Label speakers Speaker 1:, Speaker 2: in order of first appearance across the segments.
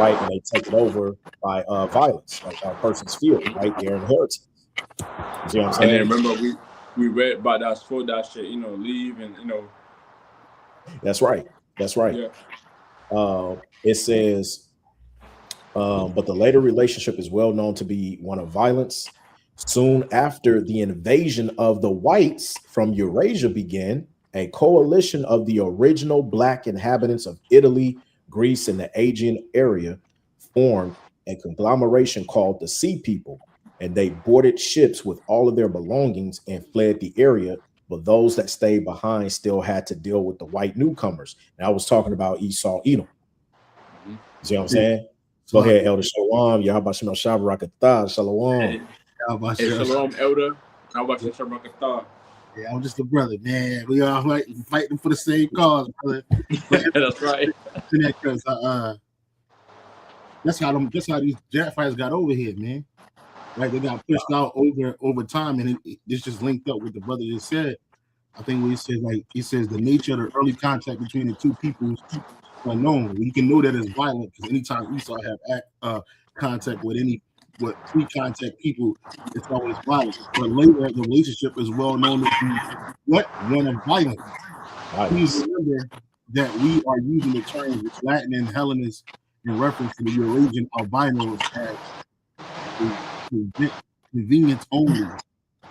Speaker 1: right? And they take it over by violence, like a person's field, right? Their inheritance. You see what I'm saying?
Speaker 2: And then remember, we read about that for that shit, leave and
Speaker 1: That's right. That's right.
Speaker 2: Yeah.
Speaker 1: It says, but the later relationship is well known to be one of violence. Soon after the invasion of the whites from Eurasia began, a coalition of the original black inhabitants of Italy, Greece, and the Aegean area formed a conglomeration called the Sea People, and they boarded ships with all of their belongings and fled the area. But those that stayed behind still had to deal with the white newcomers. And I was talking about Esau, Edom. You see what I'm saying? Go ahead, Elder Shalom. Yahabashim Shabarakatah. Shalom.
Speaker 2: Hey, Shalom, Elder. How about you, Shabarakatah?
Speaker 3: Yeah, I'm just a brother, man. We all fighting for the same cause, brother.
Speaker 2: That's right.
Speaker 3: Because that's how these jet fighters got over here, man. Right, they got pushed out over time, and this just linked up with the brother just said. I think what he says the nature of the early contact between the two peoples unknown. You can know that it's violent because anytime Esau have contact with pre-contact people, it's always violent. But later, the relationship is well known to be one of violence. Please remember that we are using the terms Latin and Hellenist in reference to the Eurasian albinos as convenience only.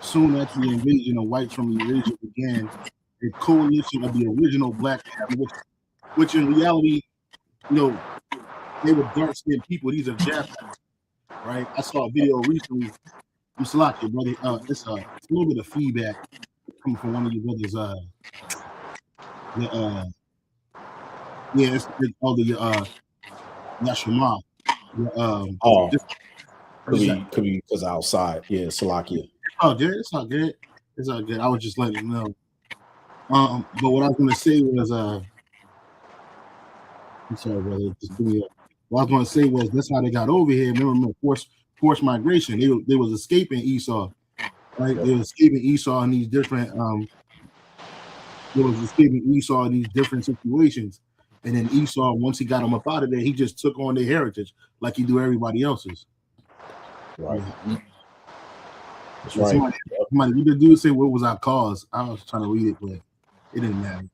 Speaker 3: Soon after the invasion of whites from Eurasia began, a coalition of the original black, which in reality, they were dark-skinned people. These are Japanese, right? I saw a video recently. I'm Salaki, brother. It's a little bit of feedback coming from one of your brothers. It's all the Yashima.
Speaker 1: Could be because outside. Yeah, Salakia.
Speaker 3: Oh, good. It's all good. It's all good. I was just letting you know. But what I was going to say was, I'm sorry, brother. Just give me what I was going to say was that's how they got over here. Remember, forced migration. They was escaping Esau, right? They were escaping Esau in these different. They was escaping Esau in these different situations, and then Esau, once he got them up out of there, he just took on their heritage like he do everybody else's.
Speaker 1: Right.
Speaker 3: That's right. Somebody, you the dude say what was our cause? I was trying to read it, but it didn't matter.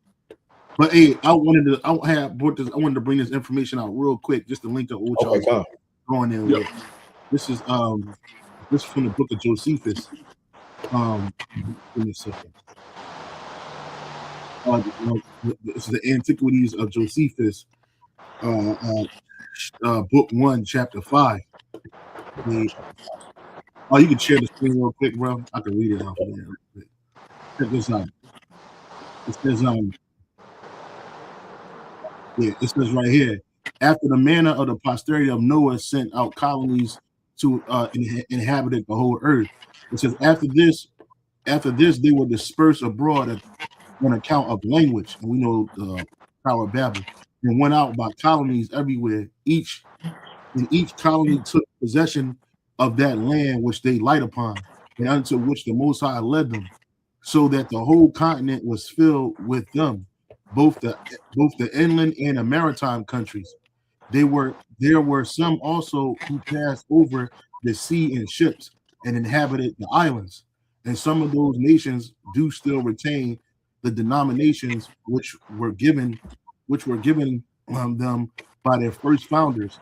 Speaker 3: But hey, I wanted to bring this information out real quick, just to link up what y'all going in with. This is from the book of Josephus. Give me a second. This is the Antiquities of Josephus, book 1, chapter 5. You can share the screen real quick, bro. I can read it off of there real quick. Check this out. It says, it says right here, after the manner of the posterity of Noah sent out colonies to inhabit the whole earth. It says, after this, they were dispersed abroad on account of language. And we know the Tower of Babel. And went out by colonies everywhere. Each colony took possession of that land which they light upon, and unto which the Most High led them, so that the whole continent was filled with them, both the inland and the maritime countries. There were some also who passed over the sea in ships and inhabited the islands, and some of those nations do still retain the denominations which were given them by their first founders,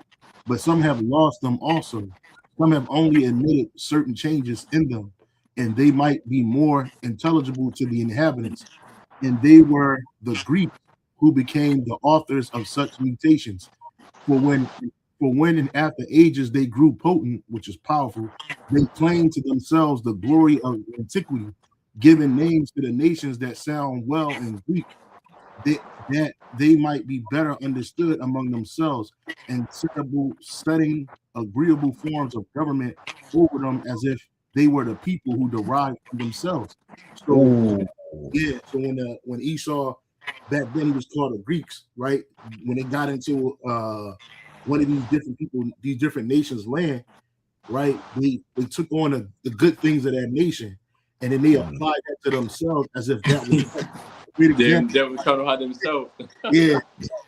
Speaker 3: but some have lost them also. Some have only admitted certain changes in them, and they might be more intelligible to the inhabitants. And they were the Greeks who became the authors of such mutations. For when in after ages they grew potent, which is powerful, they claimed to themselves the glory of antiquity, giving names to the nations that sound well in Greek, that they might be better understood among themselves, and setting agreeable forms of government over them as if they were the people who derived from themselves. So when Esau back then he was called the Greeks, right? When they got into one of these different people, these different nations' land, right? They took on the good things of that nation, and then they applied that to themselves as if that was great example.
Speaker 2: They were trying to hide themselves.
Speaker 3: Yeah,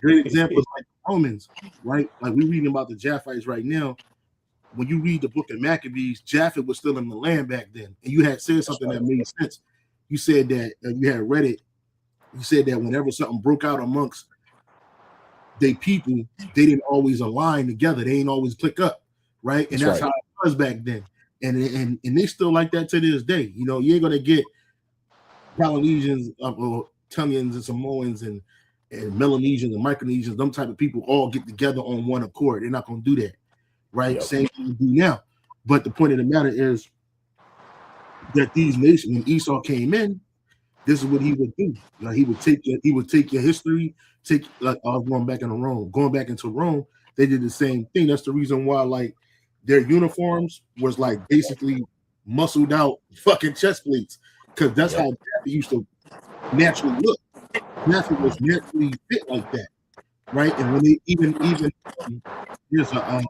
Speaker 3: great examples like Romans, right? Like we're reading about the Japhites right now. When you read the book of Maccabees, Japhet was still in the land back then, and you had said something that made sense. You said that you had read it. You said that whenever something broke out amongst they people, they didn't always align together. They ain't always click up, right? And that's
Speaker 1: right.
Speaker 3: how it was back then. And they still like that to this day. You know, you ain't gonna get Polynesians, or Tonguians and Samoans and Melanesians and Micronesians, them type of people all get together on one accord. They're not gonna do that, right?
Speaker 1: Yep.
Speaker 3: Same thing we do now. But the point of the matter is that these nations, when Esau came in, this is what he would do. Like he would take your history. Like I was going back into Rome. They did the same thing. That's the reason why, like, their uniforms was like basically muscled out fucking chest plates, because that's how they used to naturally look. Nothing was naturally fit like that, right? And when they even here's a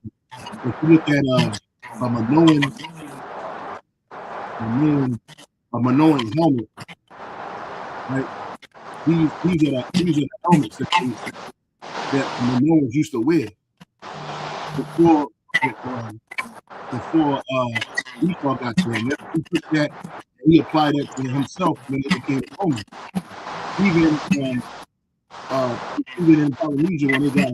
Speaker 3: if you look at a Minoan helmet, right? These are the helmets that Minoans used to wear before Esau got there. And he took that and he applied that to himself when he became Roman. Even in Polynesia when they got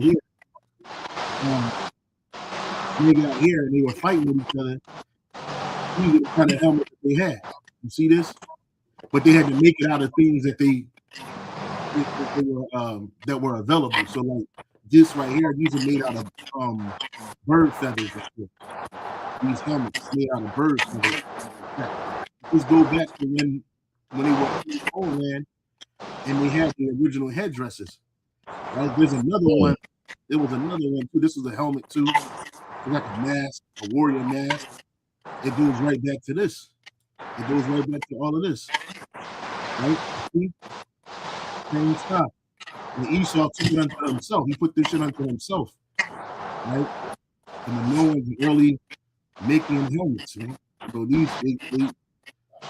Speaker 3: here, and they were fighting with each other. These are the kind of helmets that they had. You see this? But they had to make it out of things that were available. So like this right here, these are made out of bird feathers. These helmets made out of bird feathers. Let's go back to when they were in the homeland and they had the original headdresses. Right? There's another one. There was another one too. This is a helmet too. It's like a mask, a warrior mask. It goes right back to this. It goes right back to all of this. Right? See? Same stuff. And Esau took it unto himself. He put this shit unto himself. Right? And the Noah's early making helmets, man. So these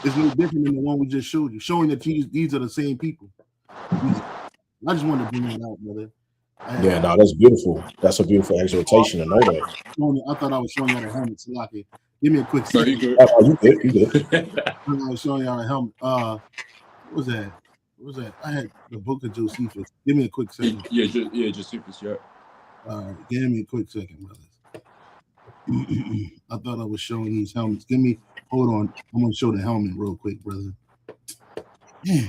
Speaker 3: it's no different than the one we just showed you, showing that these are the same people. I just wanted to bring that out, brother.
Speaker 1: Yeah, no, that's beautiful. That's a beautiful exhortation to know that.
Speaker 3: I thought I was showing y'all a helmet. Salaki. Give me a quick
Speaker 2: No,
Speaker 3: second.
Speaker 2: you good.
Speaker 1: Oh, you good.
Speaker 3: I was showing y'all a helmet. What was that? What was that? I had the book of Josephus. Give me a quick second.
Speaker 2: Josephus, yeah.
Speaker 3: Give me a quick second, brothers. I thought I was showing these helmets. Hold on. I'm gonna show the helmet real quick, brother. Yeah.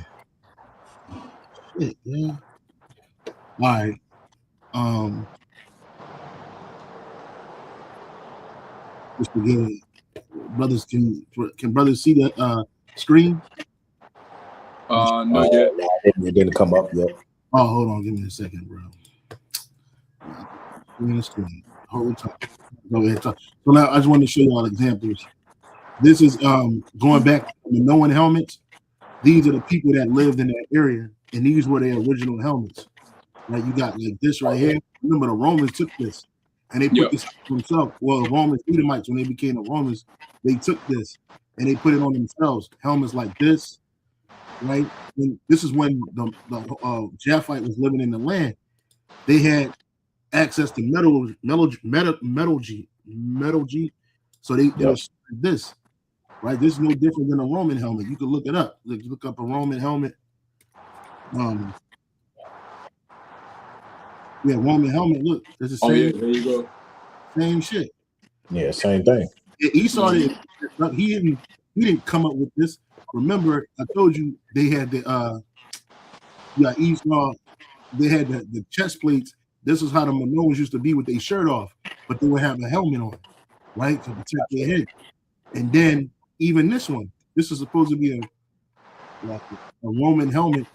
Speaker 3: Shit, yeah. All right. Just to get brothers, can brothers see the screen?
Speaker 2: No, yet.
Speaker 1: It didn't come up yet.
Speaker 3: Oh, hold on, give me a second, bro. Give me the screen. Hold on. Go ahead. So now I just want to show you all examples. This is going back to the Minoan helmets. These are the people that lived in that area, and these were their original helmets. Right? You got like this right here. Remember, the Romans took this and they put this on themselves. Well, the Romans, Edomites, when they became the Romans, they took this and they put it on themselves. Helmets like this, right? And this is when the Japhite was living in the land. They had access to metallurgy. So they was this, right? This is no different than a Roman helmet. You can look it up. Look up a Roman helmet. Yeah, Roman helmet. Look, it's the same.
Speaker 2: Oh yeah, there you go.
Speaker 3: Same shit.
Speaker 1: Yeah, same thing.
Speaker 3: Esau he didn't come up with this. Remember, I told you they had the Esau. They had the chest plates. This is how the Minoans used to be with their shirt off, but they would have a helmet on, right, to protect their head. And then even this one, this is supposed to be a Roman helmet.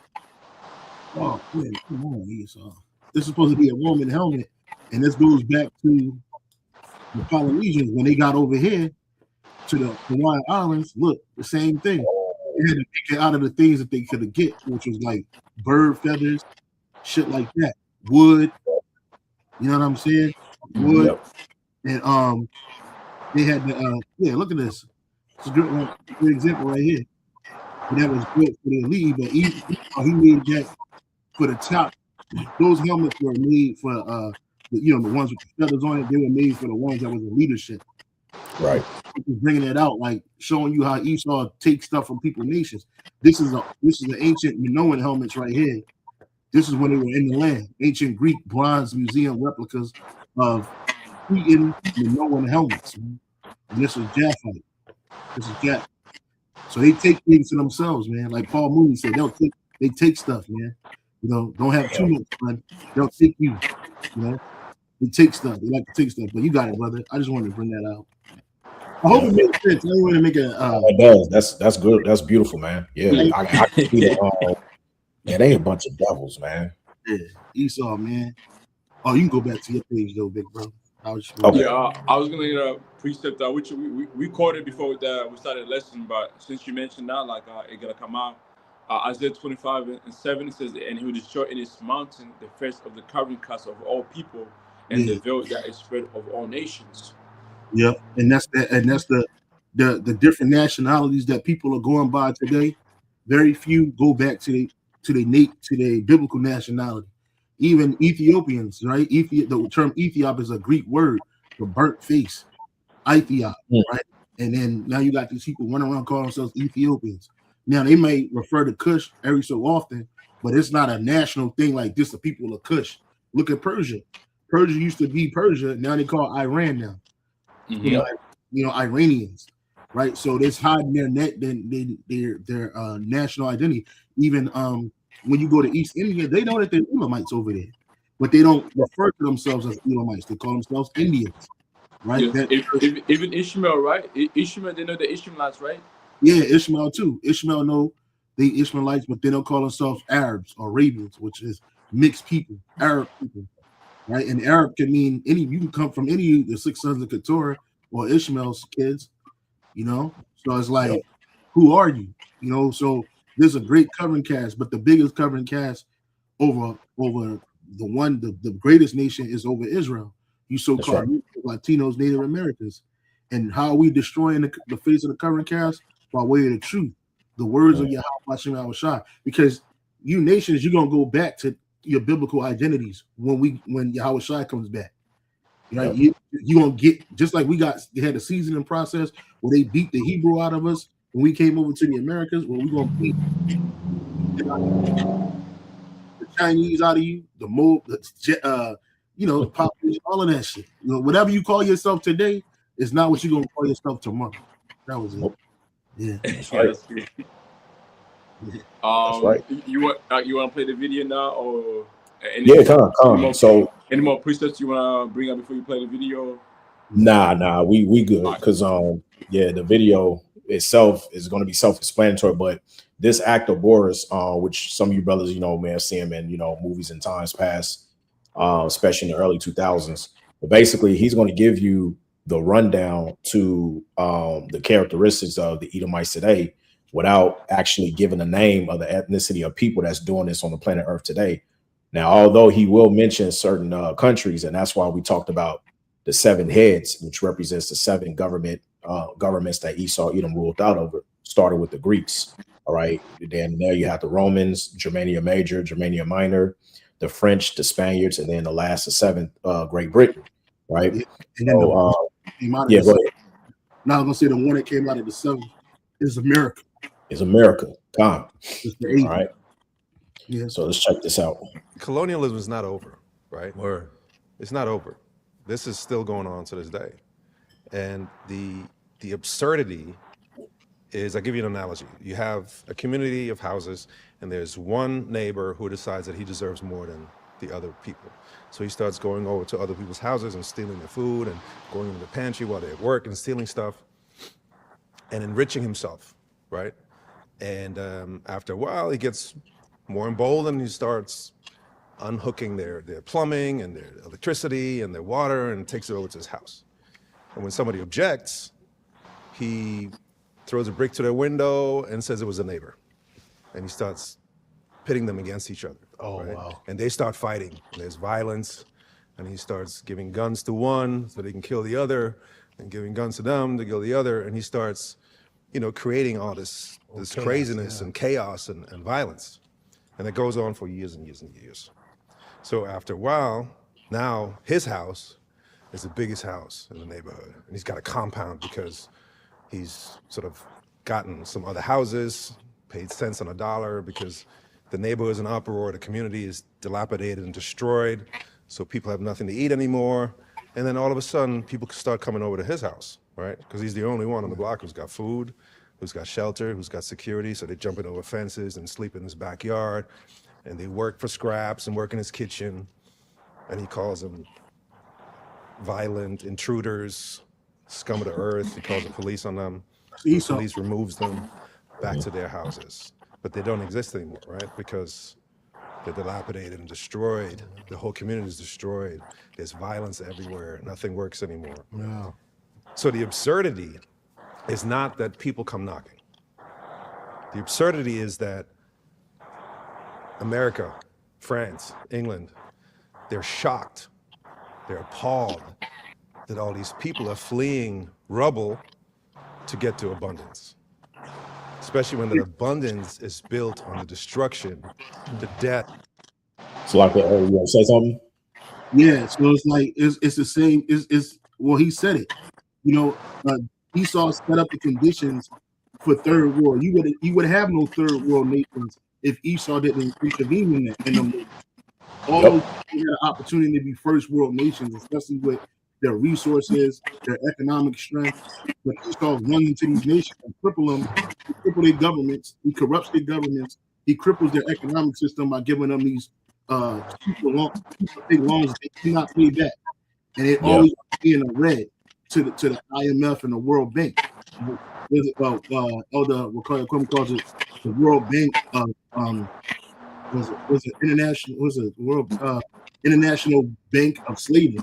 Speaker 3: Oh man, come on, Esau. This is supposed to be a Roman helmet, and this goes back to the Polynesians when they got over here to the Hawaiian Islands. Look, the same thing. They had to make it out of the things that they could get, which was like bird feathers, shit like that, wood. You know what I'm saying? Wood.
Speaker 1: Yep.
Speaker 3: And they had the look at this. It's a good example right here. And that was good for the elite, but he made that for the top those helmets were made for the ones with the feathers on it. They were made for the ones that was in leadership.
Speaker 1: Right.
Speaker 3: Bringing it out, like showing you how Esau takes stuff from people nations. This is the ancient Minoan helmets right here. This is when they were in the land. Ancient Greek bronze museum replicas of Cretan Minoan helmets. Man. And this is Japhite. This is Japh. So they take things to themselves, man. Like Paul Mooney said, they take stuff, man. Don't have too much fun. They'll take you. They take stuff. They like to take stuff. But you got it, brother. I just wanted to bring that out. I hope it makes sense. I don't want to make a.
Speaker 1: It does. That's good. That's beautiful, man. Yeah, I can see that. Yeah, they a bunch of devils, man.
Speaker 3: Yeah, Esau, man. Oh, you can go back to your page though, big bro.
Speaker 2: I was gonna precept which we quoted before we started the lesson, but since you mentioned that, like it gonna come out. Isaiah 25:7 it says, "And he will destroy in his mountain the first of the covering cast of all people, and the veil that is spread of all nations."
Speaker 3: Yep, and that's the different nationalities that people are going by today. Very few go back to their biblical nationality. Even Ethiopians, right? The term Ethiop is a Greek word for burnt face, Ethiop, right? And then now you got these people running around calling themselves Ethiopians. Now they may refer to Kush every so often, but it's not a national thing like this. The people of Kush. Look at Persia. Persia used to be Persia. Now they call Iran now. Iranians, right? So it's hiding their national identity. Even when you go to East India, they know that they're Elamites over there, but they don't refer to themselves as Elamites. They call themselves Indians, right?
Speaker 2: Yeah. Even Ishmael, right? Ishmael, they know the Ishmaelites, right?
Speaker 3: Yeah, Ishmael too. Ishmael know they Ishmaelites, but they don't call themselves Arabs or Arabians, which is mixed people, Arab people. Right, and Arab can mean you can come from any of the 6 sons of Keturah or Ishmael's kids, So it's like, who are you? So there's a great covering cast, but the biggest covering cast over the greatest nation is over Israel. You so-called Latinos, Native Americans, and how are we destroying the face of the covering cast? By way of the truth, the words of Yahweh Hashem Yahushua. Because you nations, you're gonna go back to your biblical identities when Yahweh Shai comes back, right? You gonna get just like they had a seasoning process where they beat the Hebrew out of us when we came over to the Americas. Well, we're gonna beat the Chinese out of you, the population, all of that shit. Whatever you call yourself today is not what you're gonna call yourself tomorrow. That was it. Yeah,
Speaker 1: that's right.
Speaker 2: That's right. You want to play the video now, or
Speaker 1: come. So,
Speaker 2: any more precepts you want to bring up before you play the video?
Speaker 1: Nah, we good because the video itself is going to be self-explanatory, but this act of Boris, which some of you brothers may have seen him in movies in times past, especially in the early 2000s. But basically, he's going to give you the rundown to the characteristics of the Edomites today, without actually giving a name of the ethnicity of people that's doing this on the planet Earth today. Now, although he will mention certain countries, and that's why we talked about the 7 heads, which represents the 7 governments that Esau Edom ruled out over, started with the Greeks. All right. Then there you have the Romans, Germania Major, Germania Minor, the French, the Spaniards, and then the last, the 7th, Great Britain. Right.
Speaker 3: And then go ahead. Now I'm gonna say the one that came out of the 7th is America.
Speaker 1: Is America. All right.
Speaker 3: Yeah.
Speaker 1: So let's check this out.
Speaker 4: Colonialism is not over, right? It's not over. This is still going on to this day. And the absurdity is, I'll give you an analogy. You have a community of houses, and there's one neighbor who decides that he deserves more than the other people. So he starts going over to other people's houses and stealing their food and going into the pantry while they're at work and stealing stuff and enriching himself, right? And after a while, he gets more emboldened. He starts unhooking their plumbing and their electricity and their water and takes it over to his house. And when somebody objects, he throws a brick to their window and says it was a neighbor. And he starts pitting them against each other.
Speaker 3: Oh, right? Wow.
Speaker 4: And they start fighting. There's violence. And he starts giving guns to one so they can kill the other, and giving guns to them to kill the other. And he starts, creating all this craziness and chaos and violence. And it goes on for years and years and years. So after a while, now his house is the biggest house in the neighborhood. And he's got a compound because he's sort of gotten some other houses, paid cents on a dollar because the neighborhood is in uproar, the community is dilapidated and destroyed, so people have nothing to eat anymore. And then all of a sudden, people start coming over to his house, right? Because he's the only one on the block who's got food, who's got shelter, who's got security, so they're jumping over fences and sleep in his backyard, and they work for scraps and work in his kitchen, and he calls them violent intruders, scum of the earth. He calls the police on them. The
Speaker 3: Esau.
Speaker 4: police removes them back to their houses. But they don't exist anymore, right? Because they're dilapidated and destroyed. The whole community is destroyed. There's violence everywhere. Nothing works anymore.
Speaker 3: Yeah.
Speaker 4: So the absurdity is not that people come knocking. The absurdity is that America, France, England, they're shocked, they're appalled that all these people are fleeing rubble to get to abundance. Especially when the abundance is built on the destruction, the death.
Speaker 1: So like, you want to say something?
Speaker 3: Yeah, so it's like it's the same. It's well, he said it. You know, Esau set up the conditions for third world. You would have no third world nations if Esau didn't intervene in that. In them. All those had an opportunity to be first world nations, especially with their resources, their economic strength. But Esau runs into these nations and cripple them, cripple their governments. He corrupts their governments. He cripples their economic system by giving them these super big loans they cannot pay back, and it always be in the red to the IMF and the World Bank. We'll call it the World Bank. Was it International Bank of Slavery,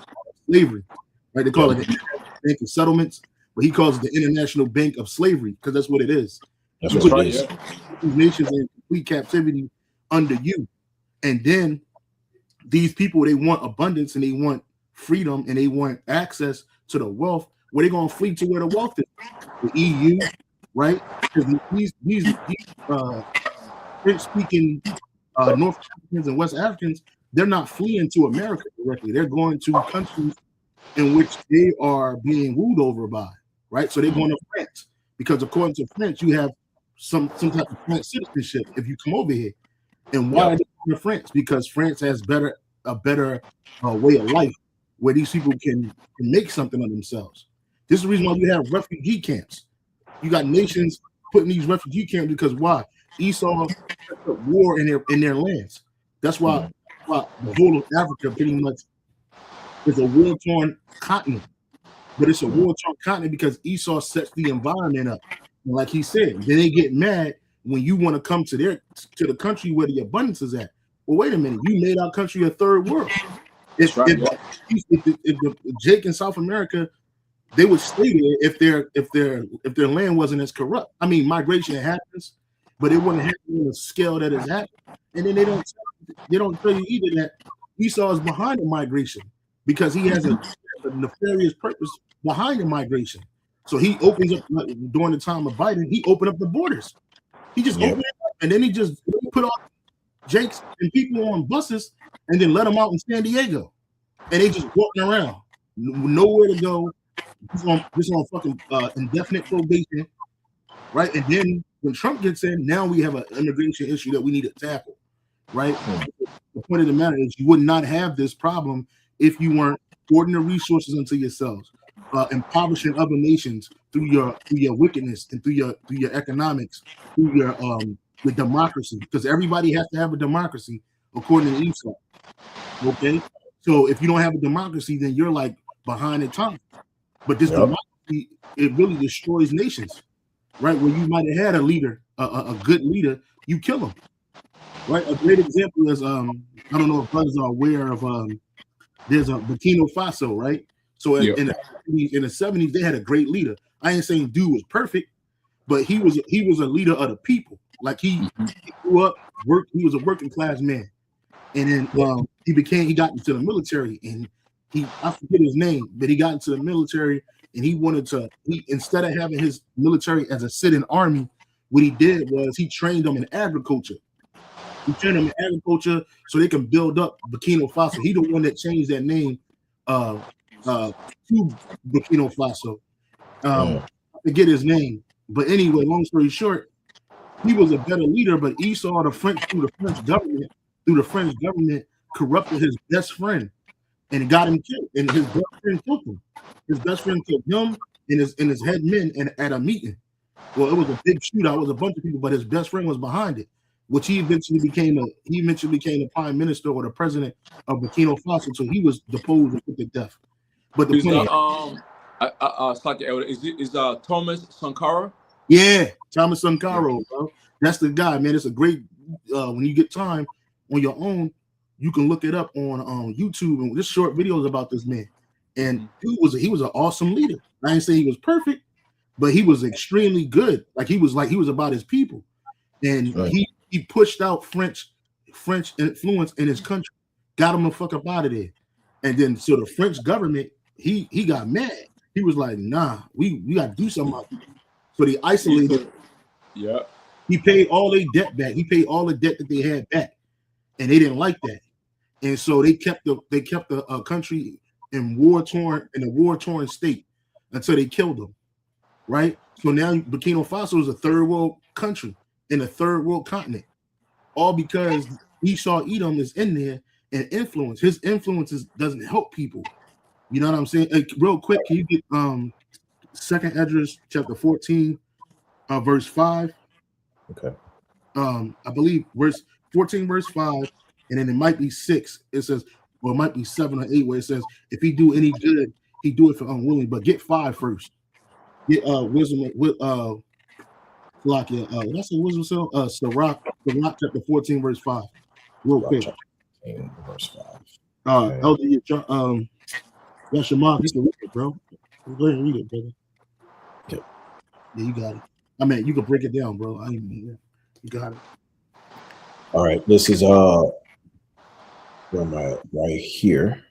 Speaker 3: right? They call it the International Bank of Settlements, but he calls it the International Bank of Slavery because that's what it is.
Speaker 1: That's what it is.
Speaker 3: These nations in complete captivity under you. And then these people, they want abundance and they want freedom and they want access to the wealth. Where they gonna flee to where the wealth is? The EU, right? Because these French-speaking North Africans and West Africans, they're not fleeing to America directly. They're going to countries in which they are being ruled over by, right? So they're going to France because according to France, you have some type of French citizenship if you come over here. And why are they going to France? Because France has a better way of life where these people can make something of themselves. This is the reason why you have refugee camps. You got nations putting these refugee camps because why? Esau set up war in their lands. That's why the whole of Africa pretty much is a war-torn continent. But it's a war-torn continent because Esau sets the environment up. And like he said, then they get mad when you want to come to the country where the abundance is at. Well, wait a minute, you made our country a third world. If Jake in South America, they would stay there if their land wasn't as corrupt. I mean, migration happens, but it wouldn't happen on the scale that it's happening. And then they don't tell you either that Esau is behind the migration because he has a nefarious purpose behind the migration. So he opens up during the time of Biden. He opened up the borders. He just opened it up, and then he just put all Jakes and people on buses, and then let them out in San Diego, and they just walking around, nowhere to go. Just on fucking indefinite probation, right? And then when Trump gets in, now we have an immigration issue that we need to tackle, right? The point of the matter is, you would not have this problem if you weren't hoarding the resources into yourselves, impoverishing other nations through your wickedness and through your economics, through your democracy, because everybody has to have a democracy according to Esau. Okay, so if you don't have a democracy, then you're like behind the times. But this democracy, it really destroys nations, right? Where you might have had a leader, a good leader, you kill him, right? A great example is I don't know if brothers are aware of there's a Burkina Faso, right? So in the 70s, they had a great leader. I ain't saying dude was perfect, but he was a leader of the people. Like he grew up, he was a working class man, and then he got into the military, and I forget his name, but he got into the military, and he instead of having his military as a sit-in army, what he did was he trained them in agriculture. He trained them in agriculture so they can build up Burkina Faso. He the one that changed that name to Burkina Faso. I forget his name, but anyway, long story short, he was a better leader. But Esau, the French government, corrupted his best friend and got him killed. And his best friend killed him. His best friend killed him and his head men at a meeting. Well, it was a big shootout. It was a bunch of people, but his best friend was behind it, which he eventually became the prime minister or the president of Burkina Faso. So he was deposed and put to death. But the point
Speaker 2: is Thomas Sankara?
Speaker 3: Yeah, Thomas Sankara, bro. That's the guy, man. It's a great when you get time on your own, you can look it up on YouTube and just short videos about this man. And he was an awesome leader. I ain't saying he was perfect, but he was extremely good. He was about his people. And he pushed out French influence in his country, got him the fuck up out of there. And then so the French government, he got mad. He was like, nah, we got to do something about it. So they isolated.
Speaker 2: Yeah.
Speaker 3: He paid all their debt back. He paid all the debt that they had back, and they didn't like that. And so they kept the country in a war-torn state until they killed them. Right. So now Burkina Faso is a third world country in a third world continent, all because Esau Edom is in there and influence. His influences doesn't help people. You know what I'm saying? Real quick, can you get 2nd Esdras chapter 14, verse 5?
Speaker 1: Okay.
Speaker 3: I believe verse 14, verse 5, and then it might be 6. It says, or it might be 7 or 8, where it says, if he do any good, he do it for unwilling. But get 5 first. Get wisdom with that's a wisdom cell. Sirach chapter 14, verse 5. Real quick.
Speaker 1: Verse 5.
Speaker 3: Elder, that's your mom. You can read it, bro. Go ahead and read it, brother.
Speaker 1: Yep.
Speaker 3: Yeah, you got it. I mean, you can break it down, bro. You got it.
Speaker 1: All right. This is where am I? Right here.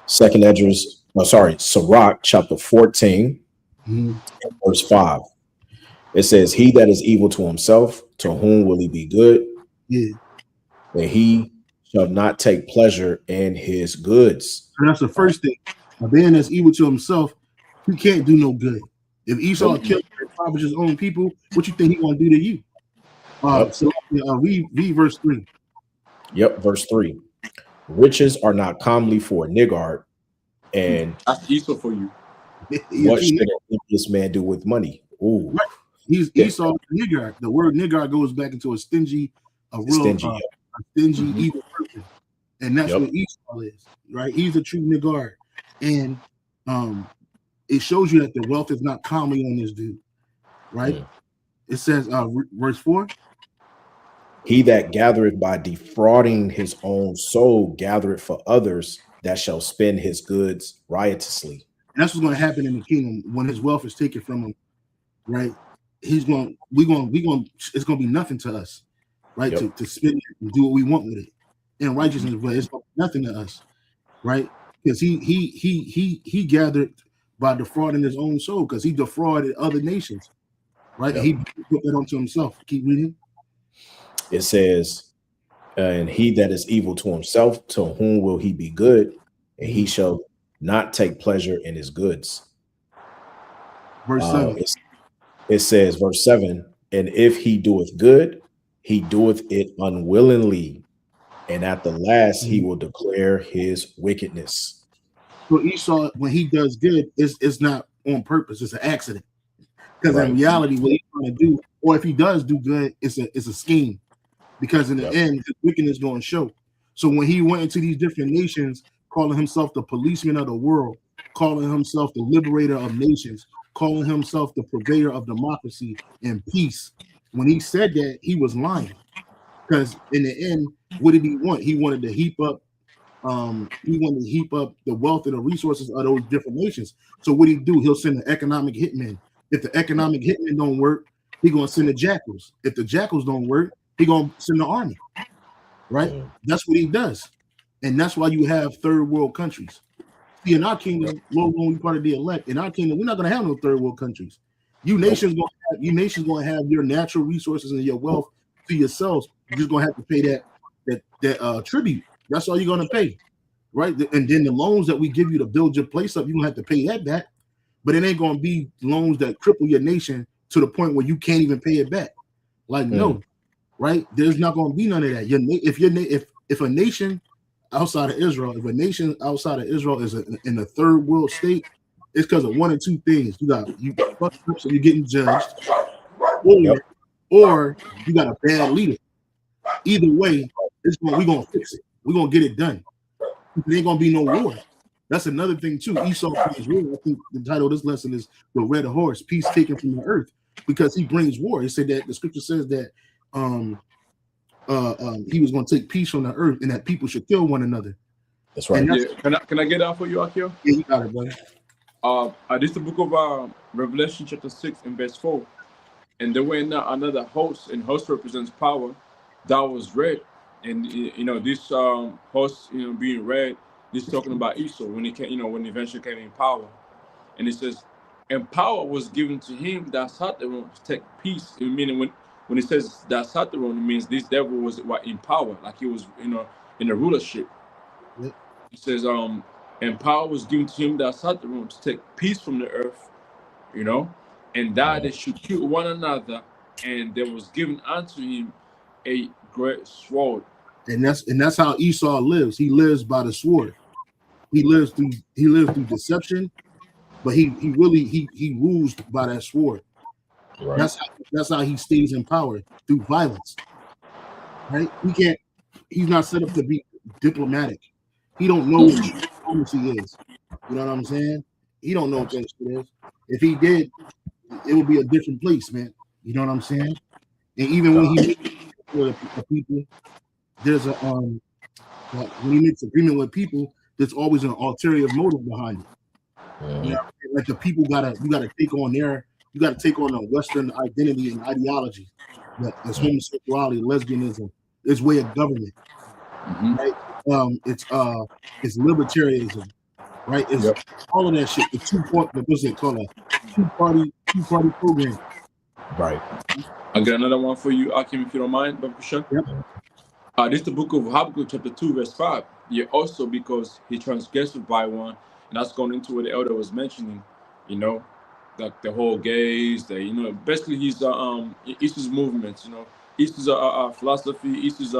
Speaker 1: 2nd Esdras. Sirach chapter 14, verse 5. It says, "He that is evil to himself, to whom will he be good?
Speaker 3: Yeah.
Speaker 1: And he shall not take pleasure in his goods."
Speaker 3: So that's the first thing. A man that's evil to himself, he can't do no good. If Esau killed his own people, what you think he gonna do to you? So read verse 3.
Speaker 1: Yep, verse 3. "Riches are not comely for a niggard, and
Speaker 2: that's Esau for you.
Speaker 1: What should an envious man do with money?" Ooh.
Speaker 3: Right. He's Esau niggard. The word niggard goes back into a stingy, evil person. And that's what Esau is, right? He's a true niggard. And it shows you that the wealth is not commonly on this dude, right? It says, verse 4.
Speaker 1: "He that gathereth by defrauding his own soul gathereth for others that shall spend his goods riotously."
Speaker 3: And that's what's going to happen in the kingdom when his wealth is taken from him, right? It's going to be nothing to us, right? To spend it and do what we want with it in righteousness, but it's nothing to us, right? Because he gathered by defrauding his own soul, because he defrauded other nations, right? He put that onto himself. Keep reading.
Speaker 1: It says, "And he that is evil to himself, to whom will he be good? And he shall not take pleasure in his goods."
Speaker 3: Verse 7.
Speaker 1: It says, verse 7, "And if he doeth good, he doeth it unwillingly, and at the last he will declare his wickedness."
Speaker 3: So Esau, when he does good, it's not on purpose; it's an accident. Because in reality, what he's trying to do, or if he does do good, it's a scheme. Because in the end, his wickedness is going to show. So when he went into these different nations, calling himself the policeman of the world, calling himself the liberator of nations, calling himself the purveyor of democracy and peace, when he said that, he was lying. Because in the end, what did he want? He wanted to heap up the wealth and the resources of those different nations. So what he do? He'll send an economic hitman. If the economic hitman don't work, he gonna send the jackals. If the jackals don't work, he gonna send the army. Right? That's what he does, and that's why you have third world countries. See, in our kingdom, Lord, when we part of the elect, in our kingdom, we're not gonna have no third world countries. You nations gonna have your natural resources and your wealth to yourselves, You're just gonna have to pay that tribute. That's all you're gonna pay, right? And then the loans that we give you to build your place up, you're gonna have to pay that back. But it ain't gonna be loans that cripple your nation to the point where you can't even pay it back. Like no, right? There's not gonna be none of that. If a nation outside of Israel, if a nation outside of Israel is in a third world state, it's because of one or two things. You fucked up, so you're getting judged, or you got a bad leader. Either way, we're gonna fix it. We're gonna get it done. There ain't gonna be no war. That's another thing too. Esau brings war. I think the title of this lesson is "The Red Horse: Peace Taken from the Earth," because he brings war. It said that the scripture says that he was going to take peace from the earth, and that people should kill one another.
Speaker 1: That's right.
Speaker 2: Yeah. Can I get that for you, Akio?
Speaker 3: Yeah, you got it, buddy.
Speaker 2: This is the book of Revelation chapter 6 and verse 4. And there went another host, and host represents power, that was red. And this host, being red, this is talking about Esau when he came, when he eventually came in power. And it says, and power was given to him that sat there to take peace. Meaning when it says that sat there, it means this devil was in power, like he was in a rulership.
Speaker 3: Yep.
Speaker 2: It says, and power was given to him that sat there to take peace from the earth, and that they should kill one another, and there was given unto him a great sword.
Speaker 3: And that's how Esau lives. He lives by the sword. He lives through deception, but he rules by that sword.
Speaker 1: Right.
Speaker 3: That's how he stays in power, through violence. Right? He's not set up to be diplomatic. He don't know what diplomacy is. You know what I'm saying? He don't know what that shit is. If he did, it would be a different place, man. You know what I'm saying? And even when he with the people, there's when he makes agreement with people, there's always an ulterior motive behind it. You know, like the people you gotta take on a Western identity and ideology. That's homosexuality, lesbianism, it's way of government. Right? It's libertarianism, right? It's all of that shit. The what's it called? A two-party program.
Speaker 1: Right.
Speaker 2: I got another one for you, Akim, if you don't mind, Babu Shah.
Speaker 3: Yep.
Speaker 2: This is the book of Habakkuk, chapter 2, verse 5. Yeah, also because he transgressed by one, and that's going into what the elder was mentioning, like the whole gays, basically he's East's movements, East's philosophy, East's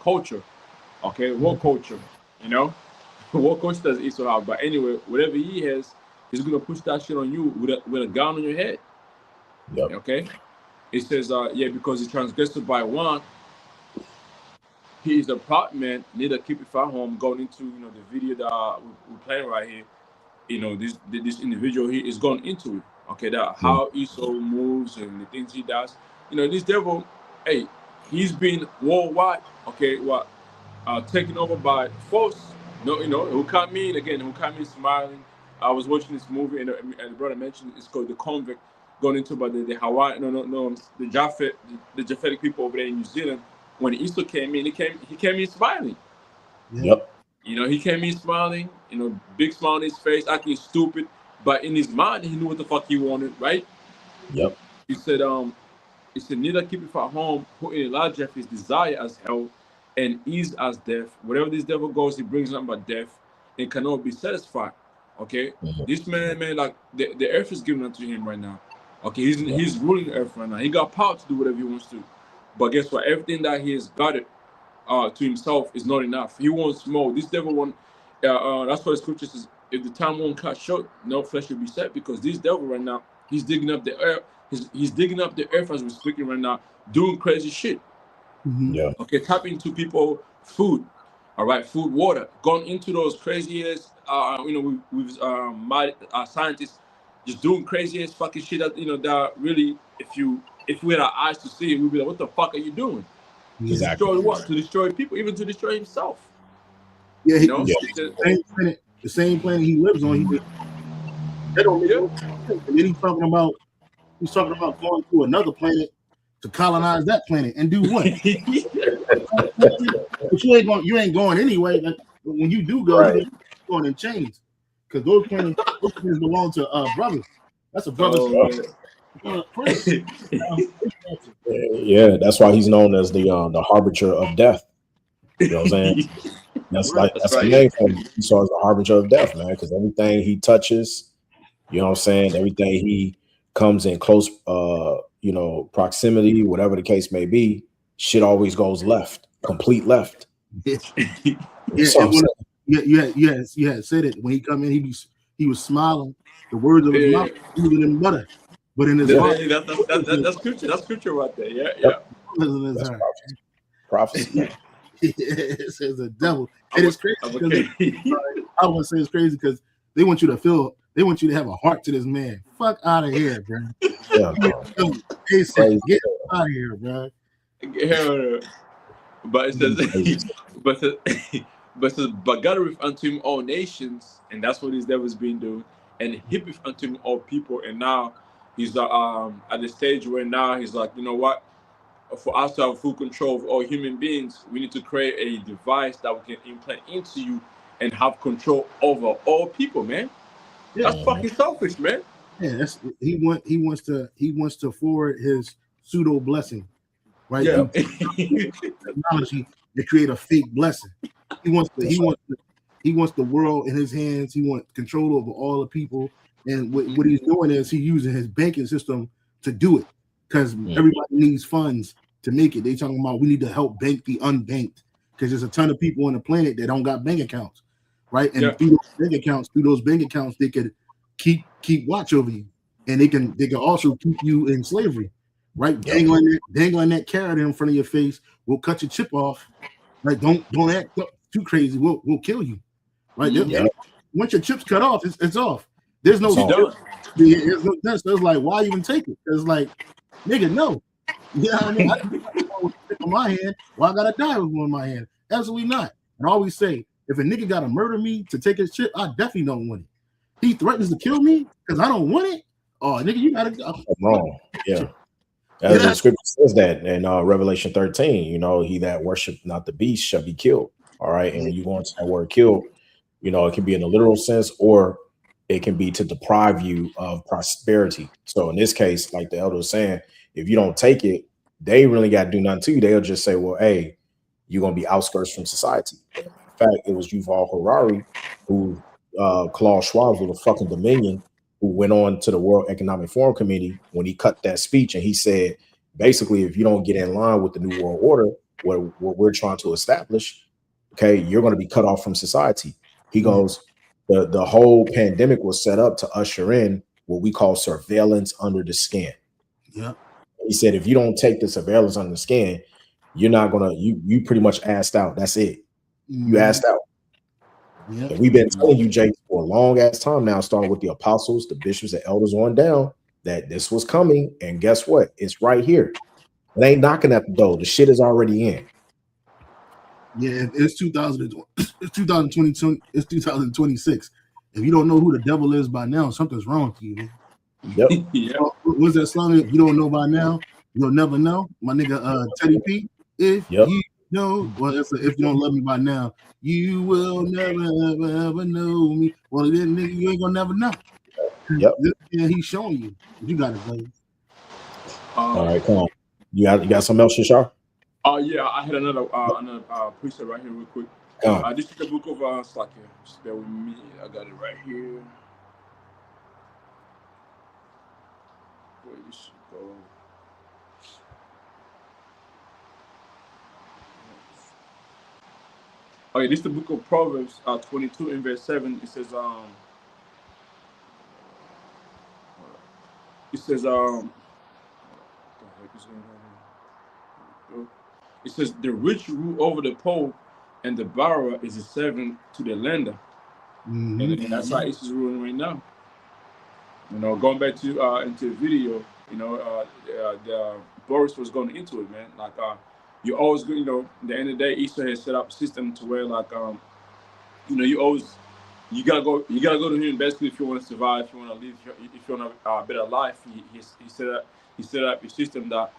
Speaker 2: culture, okay, what culture, what culture does Esau have? But anyway, whatever he has, he's gonna push that shit on you with a gun on your head.
Speaker 1: Yep.
Speaker 2: Okay. It says, because he transgressed by one, he is a proud man, neither keep it at home. Going into the video that we're playing right here, this individual here is going into it. Okay, that how Esau moves and the things he does. This devil, hey, he's been worldwide. Okay, taken over by force. Who come in smiling. I was watching this movie and the brother mentioned it's called The Convict. Going into about the Hawaii, the Japhetic people over there in New Zealand. When Esau came in, he came in smiling.
Speaker 1: Yep.
Speaker 2: He came in smiling. Big smile on his face, acting stupid, but in his mind, he knew what the fuck he wanted, right?
Speaker 1: Yep.
Speaker 2: He said, neither keep it at home, put in Elijah his desire as hell, and ease as death. Wherever this devil goes, he brings nothing but death, and cannot be satisfied. Okay, this man, like the earth is given unto him right now. Okay, he's ruling the earth right now. He got power to do whatever he wants to. But guess what? Everything that he has got to himself is not enough. He wants more. This devil wants. That's why the scripture says, if the time won't cut short, no flesh will be set. Because this devil right now, he's digging up the earth. He's digging up the earth as we're speaking right now, doing crazy shit.
Speaker 1: Yeah.
Speaker 2: Okay, tapping into people food. All right, food, water. Gone into those crazy ass, with scientists just doing crazy ass fucking shit that that really, if we had our eyes to see it, we'd be like, what the fuck are you doing?
Speaker 1: Exactly.
Speaker 2: To destroy what? To destroy people, even to destroy himself.
Speaker 3: Yeah,
Speaker 2: the
Speaker 3: same planet he lives on. They don't make no sense. And then he's talking about going to another planet to colonize that planet and do what? But you ain't going anyway. Like, when you do go, you're going in chains. Because those planets belong to brothers. That's a brother's Prince.
Speaker 1: Yeah, that's why he's known as the harbinger of death. You know what I'm saying? That's
Speaker 2: right.
Speaker 1: the name for him. Esau is the harbinger of death, man, because everything he touches, you know what I'm saying, everything he comes in close proximity, whatever the case may be, shit always goes left, complete left.
Speaker 3: Yeah,
Speaker 1: That's what I'm saying.
Speaker 3: you had said it when he come in. He was smiling. The words of his mouth smoother than butter, but in his heart,
Speaker 2: That's scripture. That's scripture right there. Yeah.
Speaker 1: That's prophecy.
Speaker 3: It says the devil. And it's crazy. I want to say it's crazy because they want you to have a heart to this man. Fuck out of here, bro.
Speaker 1: Yeah,
Speaker 3: They said, get out of here, bro.
Speaker 2: But it says, but gathereth unto him all nations, and that's what his devil's been doing, and heapeth unto him all people. And now he's at the stage where now he's like, you know what? For us to have full control of all human beings, we need to create a device that we can implant into you and have control over all people, man.
Speaker 3: Yeah.
Speaker 2: That's fucking selfish, man.
Speaker 3: Yeah, he wants to forward his pseudo blessing, right?
Speaker 2: Yeah.
Speaker 3: Technology to create a fake blessing. He wants the world in his hands. He wants control over all the people. And what he's doing is he's using his banking system to do it, because everybody needs funds to make it. They talking about we need to help bank the unbanked, because there's a ton of people on the planet that don't got bank accounts, right? And through those bank accounts, they could keep watch over you, and they can also keep you in slavery, right? Dangling that carrot in front of your face will cut your chip off, right? Don't act too crazy. We'll kill you, right? Once your chip's cut off, it's off. There's no sense. There's like, why even take it? It's like, nigga, no. Yeah, I mean, I with in my hand. Why I gotta die with one in my hand? Absolutely not. And I always say, if a nigga gotta murder me to take his chip, I definitely don't want it. He threatens to kill me because I don't want it. Oh, nigga, you gotta go.
Speaker 1: Wrong. Yeah. As the scripture says that in Revelation 13, he that worship not the beast shall be killed. All right. And when you go into that word killed, it can be in a literal sense, or it can be to deprive you of prosperity. So in this case, like the elder was saying, if you don't take it, they ain't really got to do nothing to you. They'll just say, well, hey, you're going to be outskirts from society. In fact, it was Yuval Harari who Klaus Schwab with the fucking Dominion, who went on to the World Economic Forum Committee when he cut that speech, and he said, basically, if you don't get in line with the New World Order, what we're trying to establish, okay, you're going to be cut off from society. He goes, the whole pandemic was set up to usher in what we call surveillance under the skin.
Speaker 3: Yeah.
Speaker 1: He said, if you don't take the surveillance under the skin, you're not gonna, you pretty much asked out. That's it. You asked out. Yeah. And we've been telling you, Jake, for a long ass time now, starting with the apostles, the bishops, the elders on down, that this was coming. And guess what? It's right here. It ain't knocking at the door. The shit is already in.
Speaker 3: Yeah, it's 2020. It's 2022. It's 2026. If you don't know who the devil is by now, something's wrong with you, man.
Speaker 1: Yep.
Speaker 2: Yeah.
Speaker 3: What's that song? If you don't know by now, you'll never know. My nigga, Teddy P. If you know, well, if you don't love me by now, you will never ever know me. Well, then nigga, you ain't gonna never know.
Speaker 1: Yep.
Speaker 3: Yeah, he's showing you. You got it, buddy.
Speaker 1: All right, come on. You got something else, Shishar?
Speaker 2: Yeah, I had another preset right here real quick. This is the book of Slakia. Just bear with me. I got it right here. Where this should go. Okay, this is the book of Proverbs 22 and verse 7. It says what the heck is going on here? It says the rich rule over the poor, and the borrower is a servant to the lender. Mm-hmm. And that's how it's ruling right now. Going back to into the video, the Boris was going into it, man. Like you always go, at the end of the day, Easter has set up a system to where like you gotta go to him basically if you want to survive, if you want to live, if you want a better life. He set up a system that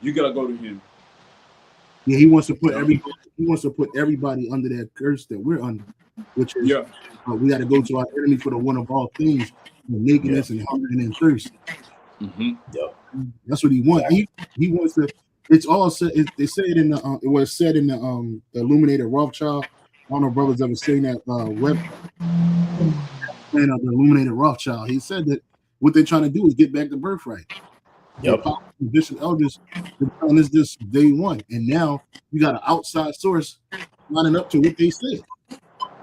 Speaker 2: you gotta go to him.
Speaker 3: Yeah, he wants to put everybody under that curse that we're under, which is we got to go to our enemy for the one of all things, nakedness and hunger and thirst. That's what he wants. He wants to. It's all said. They say it in the. It was said in the Illuminated Rothschild. I don't know if brothers ever seen that web plan of the Illuminated Rothschild. He said that what they're trying to do is get back the birthright.
Speaker 1: Yep.
Speaker 3: The Bishop Elders been telling us this day one, and now you got an outside source lining up to what they said.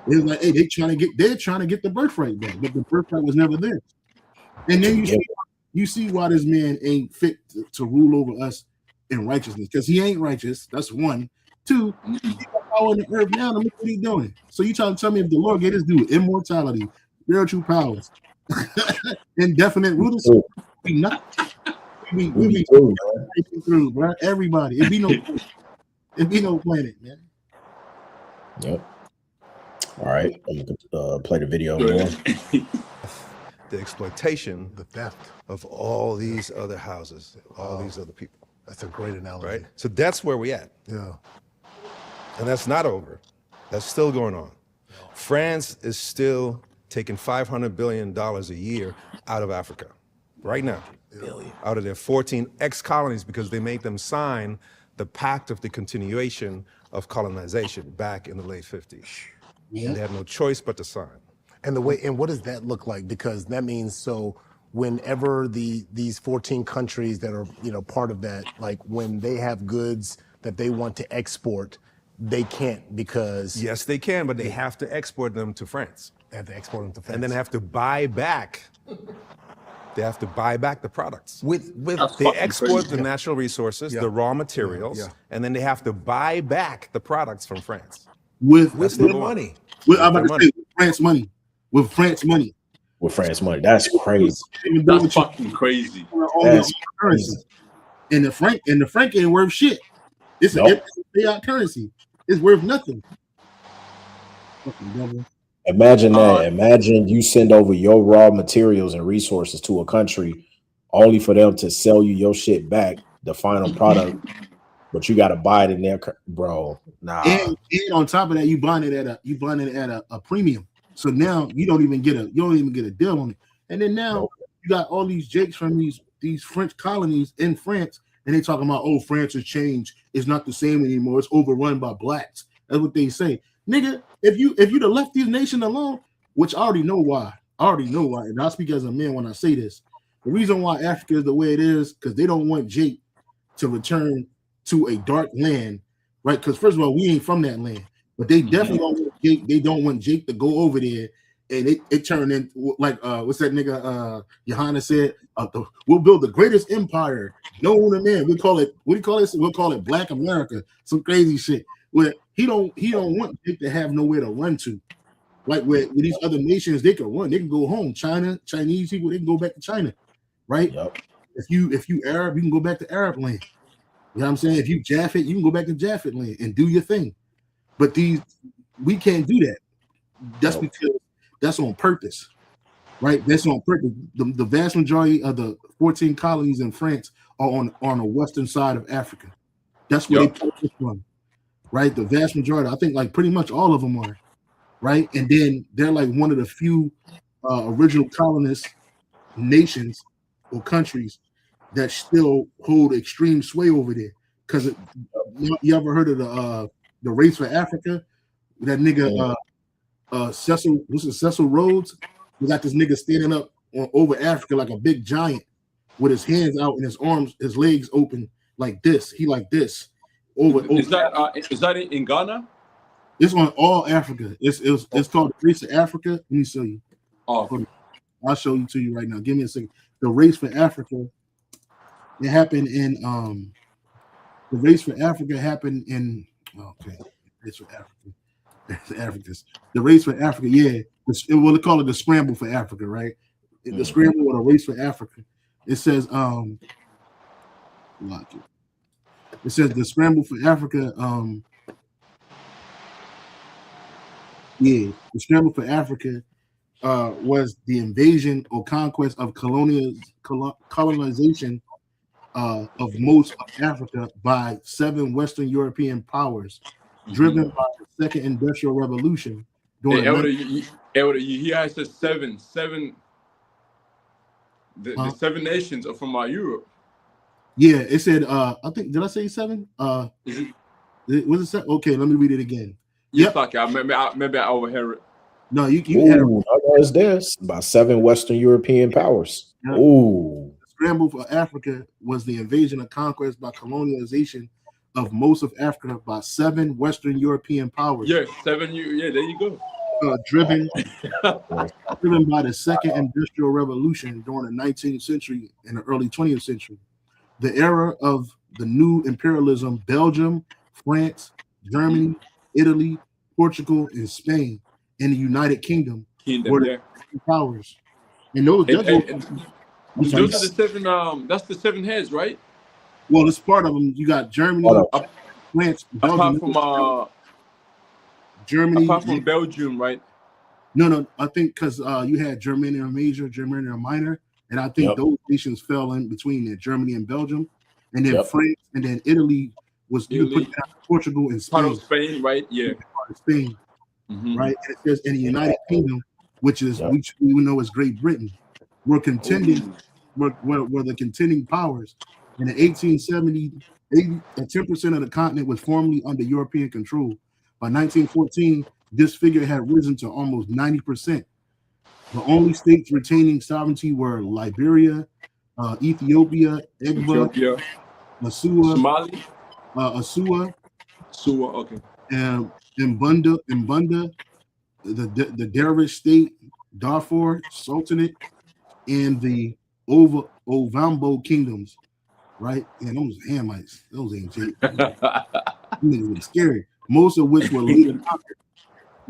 Speaker 3: They're like, hey, they're trying to get the birthright back, but the birthright was never there. And then you see why this man ain't fit to rule over us in righteousness, because he ain't righteous. That's one. Two, he got power in the earth now. Look what he's doing. So you trying to tell me if the Lord gave this dude immortality, spiritual powers, indefinite rulership, we not. We be through, bro. Everybody. It'd be no planet, man.
Speaker 1: Yep. All right. I'm gonna play the video more.
Speaker 4: The exploitation, the theft of all these other houses, all these other people.
Speaker 5: That's a great analogy.
Speaker 4: Right? So that's where we at.
Speaker 5: Yeah.
Speaker 4: And that's not over. That's still going on. France is still taking $500 billion a year out of Africa right now. Out of their 14 ex-colonies, because they made them sign the Pact of the Continuation of Colonization back in the late 50s. Yeah. And they had no choice but to sign.
Speaker 5: And what does that look like? Because that means, so whenever these 14 countries that are, part of that, like when they have goods that they want to export, they can't, because
Speaker 4: yes, they can, but they have to export them to France.
Speaker 5: They have to export them to France.
Speaker 4: And then have to buy back. They have to buy back the products. They export the natural resources, the raw materials, and then they have to buy back the products from France.
Speaker 3: With
Speaker 5: money.
Speaker 3: I'm about to say, with France money. With France money.
Speaker 1: With France money. That's crazy.
Speaker 2: That's fucking crazy.
Speaker 1: That's
Speaker 3: currency. And the franc ain't worth shit. It's a fiat currency. It's worth nothing. Fucking devil.
Speaker 1: Imagine that. Imagine you send over your raw materials and resources to a country only for them to sell you your shit back, the final product, but you got to buy it in there, bro. Nah.
Speaker 3: And on top of that, you buying it at a premium. So now you don't even get a deal on it. And then now you got all these jakes from these French colonies in France, and they talking about, oh, France has changed. It's not the same anymore. It's overrun by blacks. That's what they say. Nigga, if you'd have left these nations alone, which I already know why, and I speak as a man when I say this. The reason why Africa is the way it is, because they don't want Jake to return to a dark land, right? Because first of all, we ain't from that land, but they definitely don't want Jake. They don't want Jake to go over there, and it turned in like what's that nigga Johanna said? We'll build the greatest empire known to man. We call it, what do you call it? We'll call it Black America. Some crazy shit. Where he don't want Jake to have nowhere to run to. Like where these other nations, they can run, they can go home. Chinese people, they can go back to China, right?
Speaker 1: Yep.
Speaker 3: If you Arab, you can go back to Arab land. You know what I'm saying? If you Japhet, you can go back to Japhet land and do your thing. But we can't do that. That's because that's on purpose, right? That's on purpose. The vast majority of the 14 colonies in France are on the western side of Africa. That's where they purchase from, right? The vast majority, I think, like pretty much all of them are, right? And then they're like one of the few original colonist nations or countries that still hold extreme sway over there. Because you ever heard of the Race for Africa? That nigga Cecil Rhodes? We got this nigga standing up over Africa like a big giant with his hands out and his arms, his legs open like this. He like this.
Speaker 2: Is that in Ghana?
Speaker 3: It's on all Africa. It's called the Race for Africa. Let me show you.
Speaker 2: Oh,
Speaker 3: I'll show you to you right now. Give me a second. The Race for Africa. It happened in the Race for Africa happened in Race for Africa. The Race for Africa, yeah. We'll call it the Scramble for Africa, right? The Scramble or the Race for Africa. It says it says the Scramble for Africa. The Scramble for Africa was the invasion or conquest of colonization of most of Africa by 7 Western European powers, driven by the Second Industrial Revolution.
Speaker 2: He has said seven. The 7 nations are from Europe.
Speaker 3: Yeah, it said. I think did I say 7?
Speaker 2: Is it?
Speaker 3: Was it 7? Okay, let me read it again.
Speaker 2: Yes,
Speaker 3: Yep.
Speaker 2: okay. Maybe I overheard it.
Speaker 3: No, you had
Speaker 1: Ooh, it's this by 7 Western European powers.
Speaker 3: Yeah.
Speaker 1: Ooh.
Speaker 3: the scramble for Africa was the invasion and conquest by colonialization of most of Africa by 7 Western European powers.
Speaker 2: Yeah, 7. Yeah, there you go.
Speaker 3: Driven by the Second Industrial Revolution during the 19th century and the early 20th century. The era of the new imperialism, Belgium, France, Germany, Italy, Portugal, and Spain, and the United Kingdom were the powers. And those
Speaker 2: are the 7. That's the 7 heads, right?
Speaker 3: Well, it's part of them. You got Germany, France, Belgium,
Speaker 2: apart from
Speaker 3: Germany.
Speaker 2: Apart from Belgium, right?
Speaker 3: No. I think because you had Germania Major, Germania Minor, and I think those nations fell in between there, Germany and Belgium, and then France, and then Italy was Portugal and Spain.
Speaker 2: Part of Spain, right? Yeah,
Speaker 3: part of Spain, right? And it says in the United Kingdom, which is which we know is Great Britain, were contending, were the contending powers. In the 1870, 10% of the continent was formerly under European control. By 1914, this figure had risen to almost 90%. The only states retaining sovereignty were Liberia, Ethiopia, Egba, Masua,
Speaker 2: Somali,
Speaker 3: Asua,
Speaker 2: okay,
Speaker 3: and Mbunda, the Dervish state, Darfur Sultanate, and the Ovambo kingdoms. Right? And those Hamites, those ain't shit. Niggas were scary. Most of which were later conquered.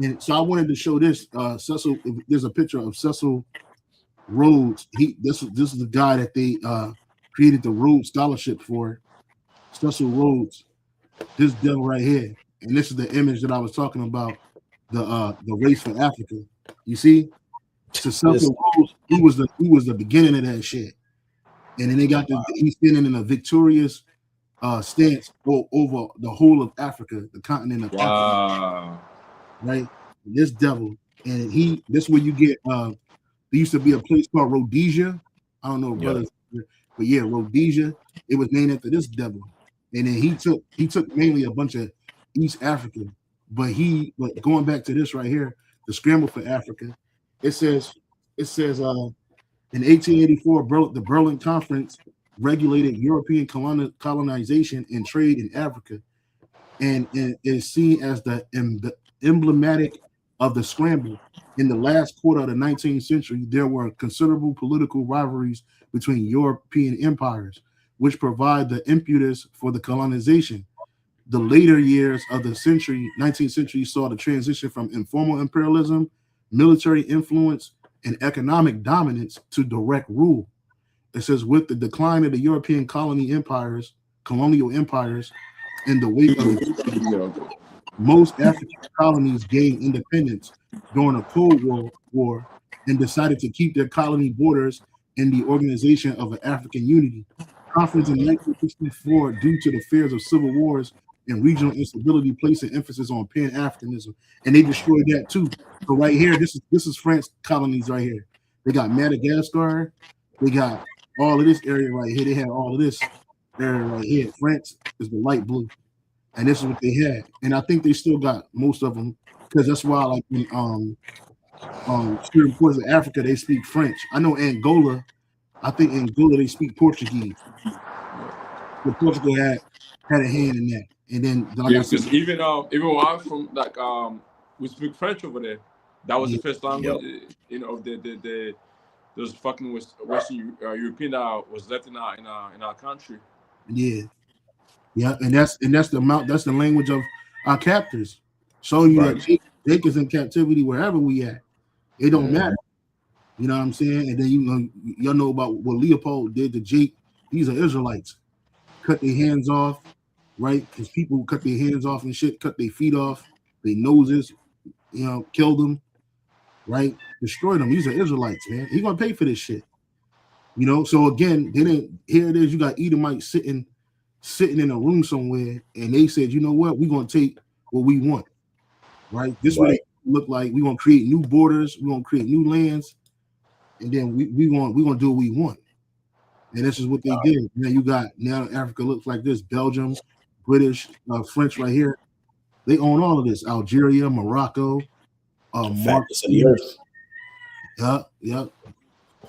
Speaker 3: And so I wanted to show this. Cecil, there's a picture of Cecil Rhodes. This is the guy that they created the Rhodes Scholarship for. Cecil Rhodes. This devil right here. And this is the image that I was talking about, the race for Africa. You see? So Cecil Rhodes, he was the beginning of that shit. And then they got he's standing in a victorious stance over the whole of Africa, the continent of Africa. Right? This devil. And this is where you get there used to be a place called Rhodesia. I don't know, brothers, but yeah, Rhodesia. It was named after this devil. And then he took mainly a bunch of East Africa. But going back to this right here, the scramble for Africa, it says in 1884, the Berlin Conference regulated European colonization and trade in Africa, and is seen as the emblematic of the scramble. In the last quarter of the 19th century, there were considerable political rivalries between European empires, which provide the impetus for the colonization. The later years of the 19th century saw the transition from informal imperialism, military influence, and economic dominance to direct rule. It says with the decline of the European colonial empires, in the wake of most African colonies gained independence during the Cold War and decided to keep their colony borders in the organization of an African unity. Conference in 1964, due to the fears of civil wars and regional instability, placing emphasis on Pan-Africanism, and they destroyed that too. So right here, this is France colonies right here. They got Madagascar, they got all of this area right here. They had all of this area right here. France is the light blue, and this is what they had. And I think they still got most of them because that's why, like in certain parts of Africa, they speak French. I know Angola. I think Angola they speak Portuguese. But Portugal had a hand in that. And then
Speaker 2: because even where I'm from, like we speak French over there. That was the first language, of the those fucking Western European that was left in our country.
Speaker 3: Yeah, and that's the language of our captors. Showing you that Jake is in captivity wherever we at. It don't matter. You know what I'm saying? And then y'all know about what Leopold did to Jake. These are Israelites. Cut their hands off. Right? Because people cut their hands off and shit, cut their feet off, their noses, killed them, right? Destroyed them. These are Israelites, man. He gonna pay for this shit. So again, here it is, you got Edomites sitting in a room somewhere, and they said, you know what, we're gonna take what we want. Right? This way they look like we're gonna create new borders, we're gonna create new lands, and then we gonna do what we want. And this is what they did. Now you got Africa looks like this: Belgium, British, French right here. They own all of this. Algeria, Morocco,
Speaker 1: Fatness of the earth.
Speaker 3: Yeah.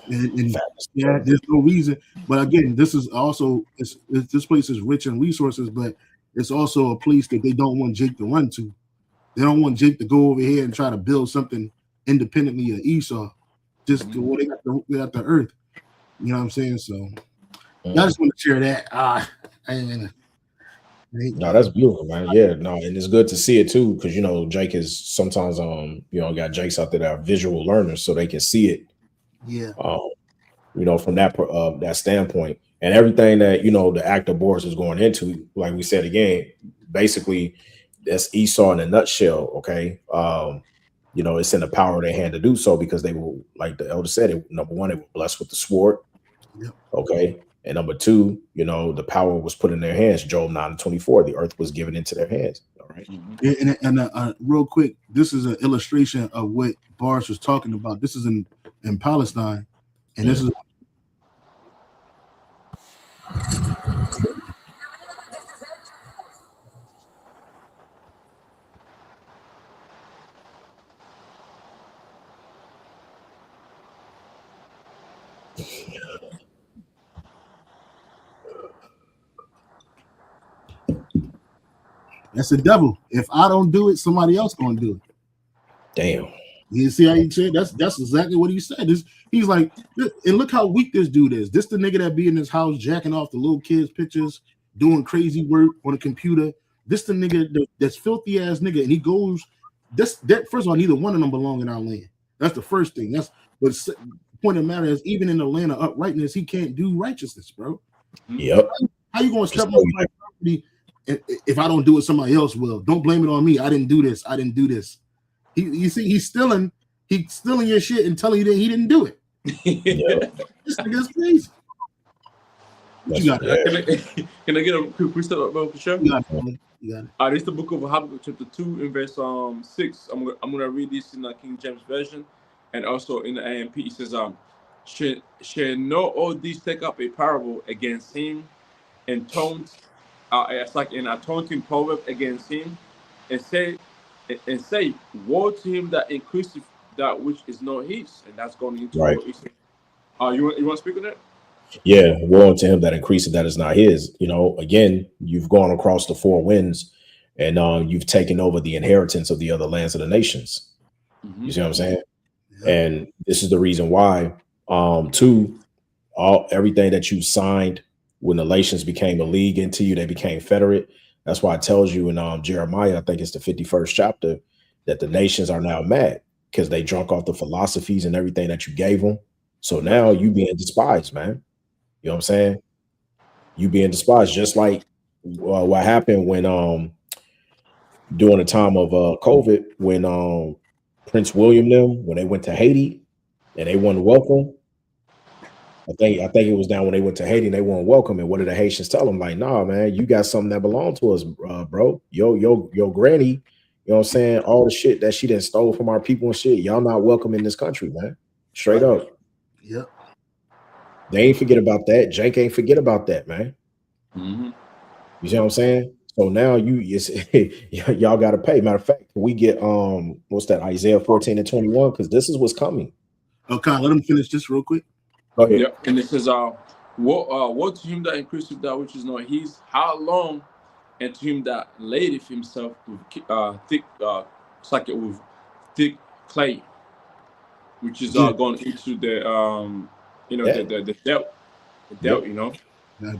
Speaker 3: And yeah, there's no reason. But again, this is also this place is rich in resources, but it's also a place that they don't want Jake to run to. They don't want Jake to go over here and try to build something independently of Esau. Just to where they got the earth. You know what I'm saying? So I just want to share that.
Speaker 1: No, that's beautiful, man. Yeah, no, and it's good to see it too, because Jake is sometimes got Jakes out there that are visual learners, so they can see it.
Speaker 3: Yeah.
Speaker 1: From that standpoint, and everything that the actor Boris is going into, like we said again, basically that's Esau in a nutshell. Okay, it's in the power of their hand to do so because they will, like the elder said, number one, they were blessed with the sword.
Speaker 3: Yep.
Speaker 1: Okay. And number two, the power was put in their hands. Job 9:24, the earth was given into their hands. All right.
Speaker 3: And real quick, this is an illustration of what Boris was talking about. This is in Palestine, and this is. That's the devil. If I don't do it, somebody else gonna do it.
Speaker 1: Damn.
Speaker 3: You see how you said that's exactly what he said. He's like, and look how weak this dude is. This the nigga that be in his house jacking off the little kids' pictures, doing crazy work on a computer. This the nigga that's filthy ass nigga, and he goes. That first of all, neither one of them belong in our land. That's the first thing. But the point of the matter is, even in the land of uprightness, he can't do righteousness, bro.
Speaker 1: Yep.
Speaker 3: How you gonna step on my property? If I don't do it, somebody else will. Don't blame it on me. I didn't do this. You see, he's stealing your shit and telling you that he didn't do it. This nigga is crazy. What you got?
Speaker 2: Can I get a quick precept about the show?
Speaker 3: You got it.
Speaker 2: This is the book of Habakkuk, chapter 2, in verse 6. I'm gonna read this in the King James version, and also in the AMP. It says, "Shall not all these take up a parable against him, and taunt? It's like in a taunting proverb against him, and say, woe to him that increaseth that which is not his." And that's going into
Speaker 1: right.
Speaker 2: What he said. You want to speak on that?
Speaker 1: Yeah, woe to him that increaseth that is not his. Again, you've gone across the four winds, and you've taken over the inheritance of the other lands of the nations. Mm-hmm. You see what I'm saying? Yeah. And this is the reason why. Everything that you signed when the nations became a league into you, they became federate. That's why it tells you in Jeremiah, I think it's the 51st chapter, that the nations are now mad because they drunk off the philosophies and everything that you gave them. So now you being despised, man. You know what I'm saying? You being despised, just like what happened when during the time of COVID, when Prince William them, when they went to Haiti and they weren't welcome. I think it was down when they went to Haiti and they weren't welcome. And what did the Haitians tell them? Like, nah, man, you got something that belonged to us, bro. Your granny, you know what I'm saying? All the shit that she done stole from our people and shit. Y'all not welcome in this country, man. Straight up.
Speaker 3: Yep.
Speaker 1: They ain't forget about that. Jake ain't forget about that, man.
Speaker 2: Mm-hmm.
Speaker 1: You see what I'm saying? So now y'all got to pay. Matter of fact, we get what's that? Isaiah 14:21, because this is what's coming.
Speaker 3: Okay, let him finish this real quick.
Speaker 1: Go ahead.
Speaker 2: Yep. And it says, woe to him that increaseth that which is not his, how long, and to him that ladeth himself with thick with thick clay, which is going into the the depth,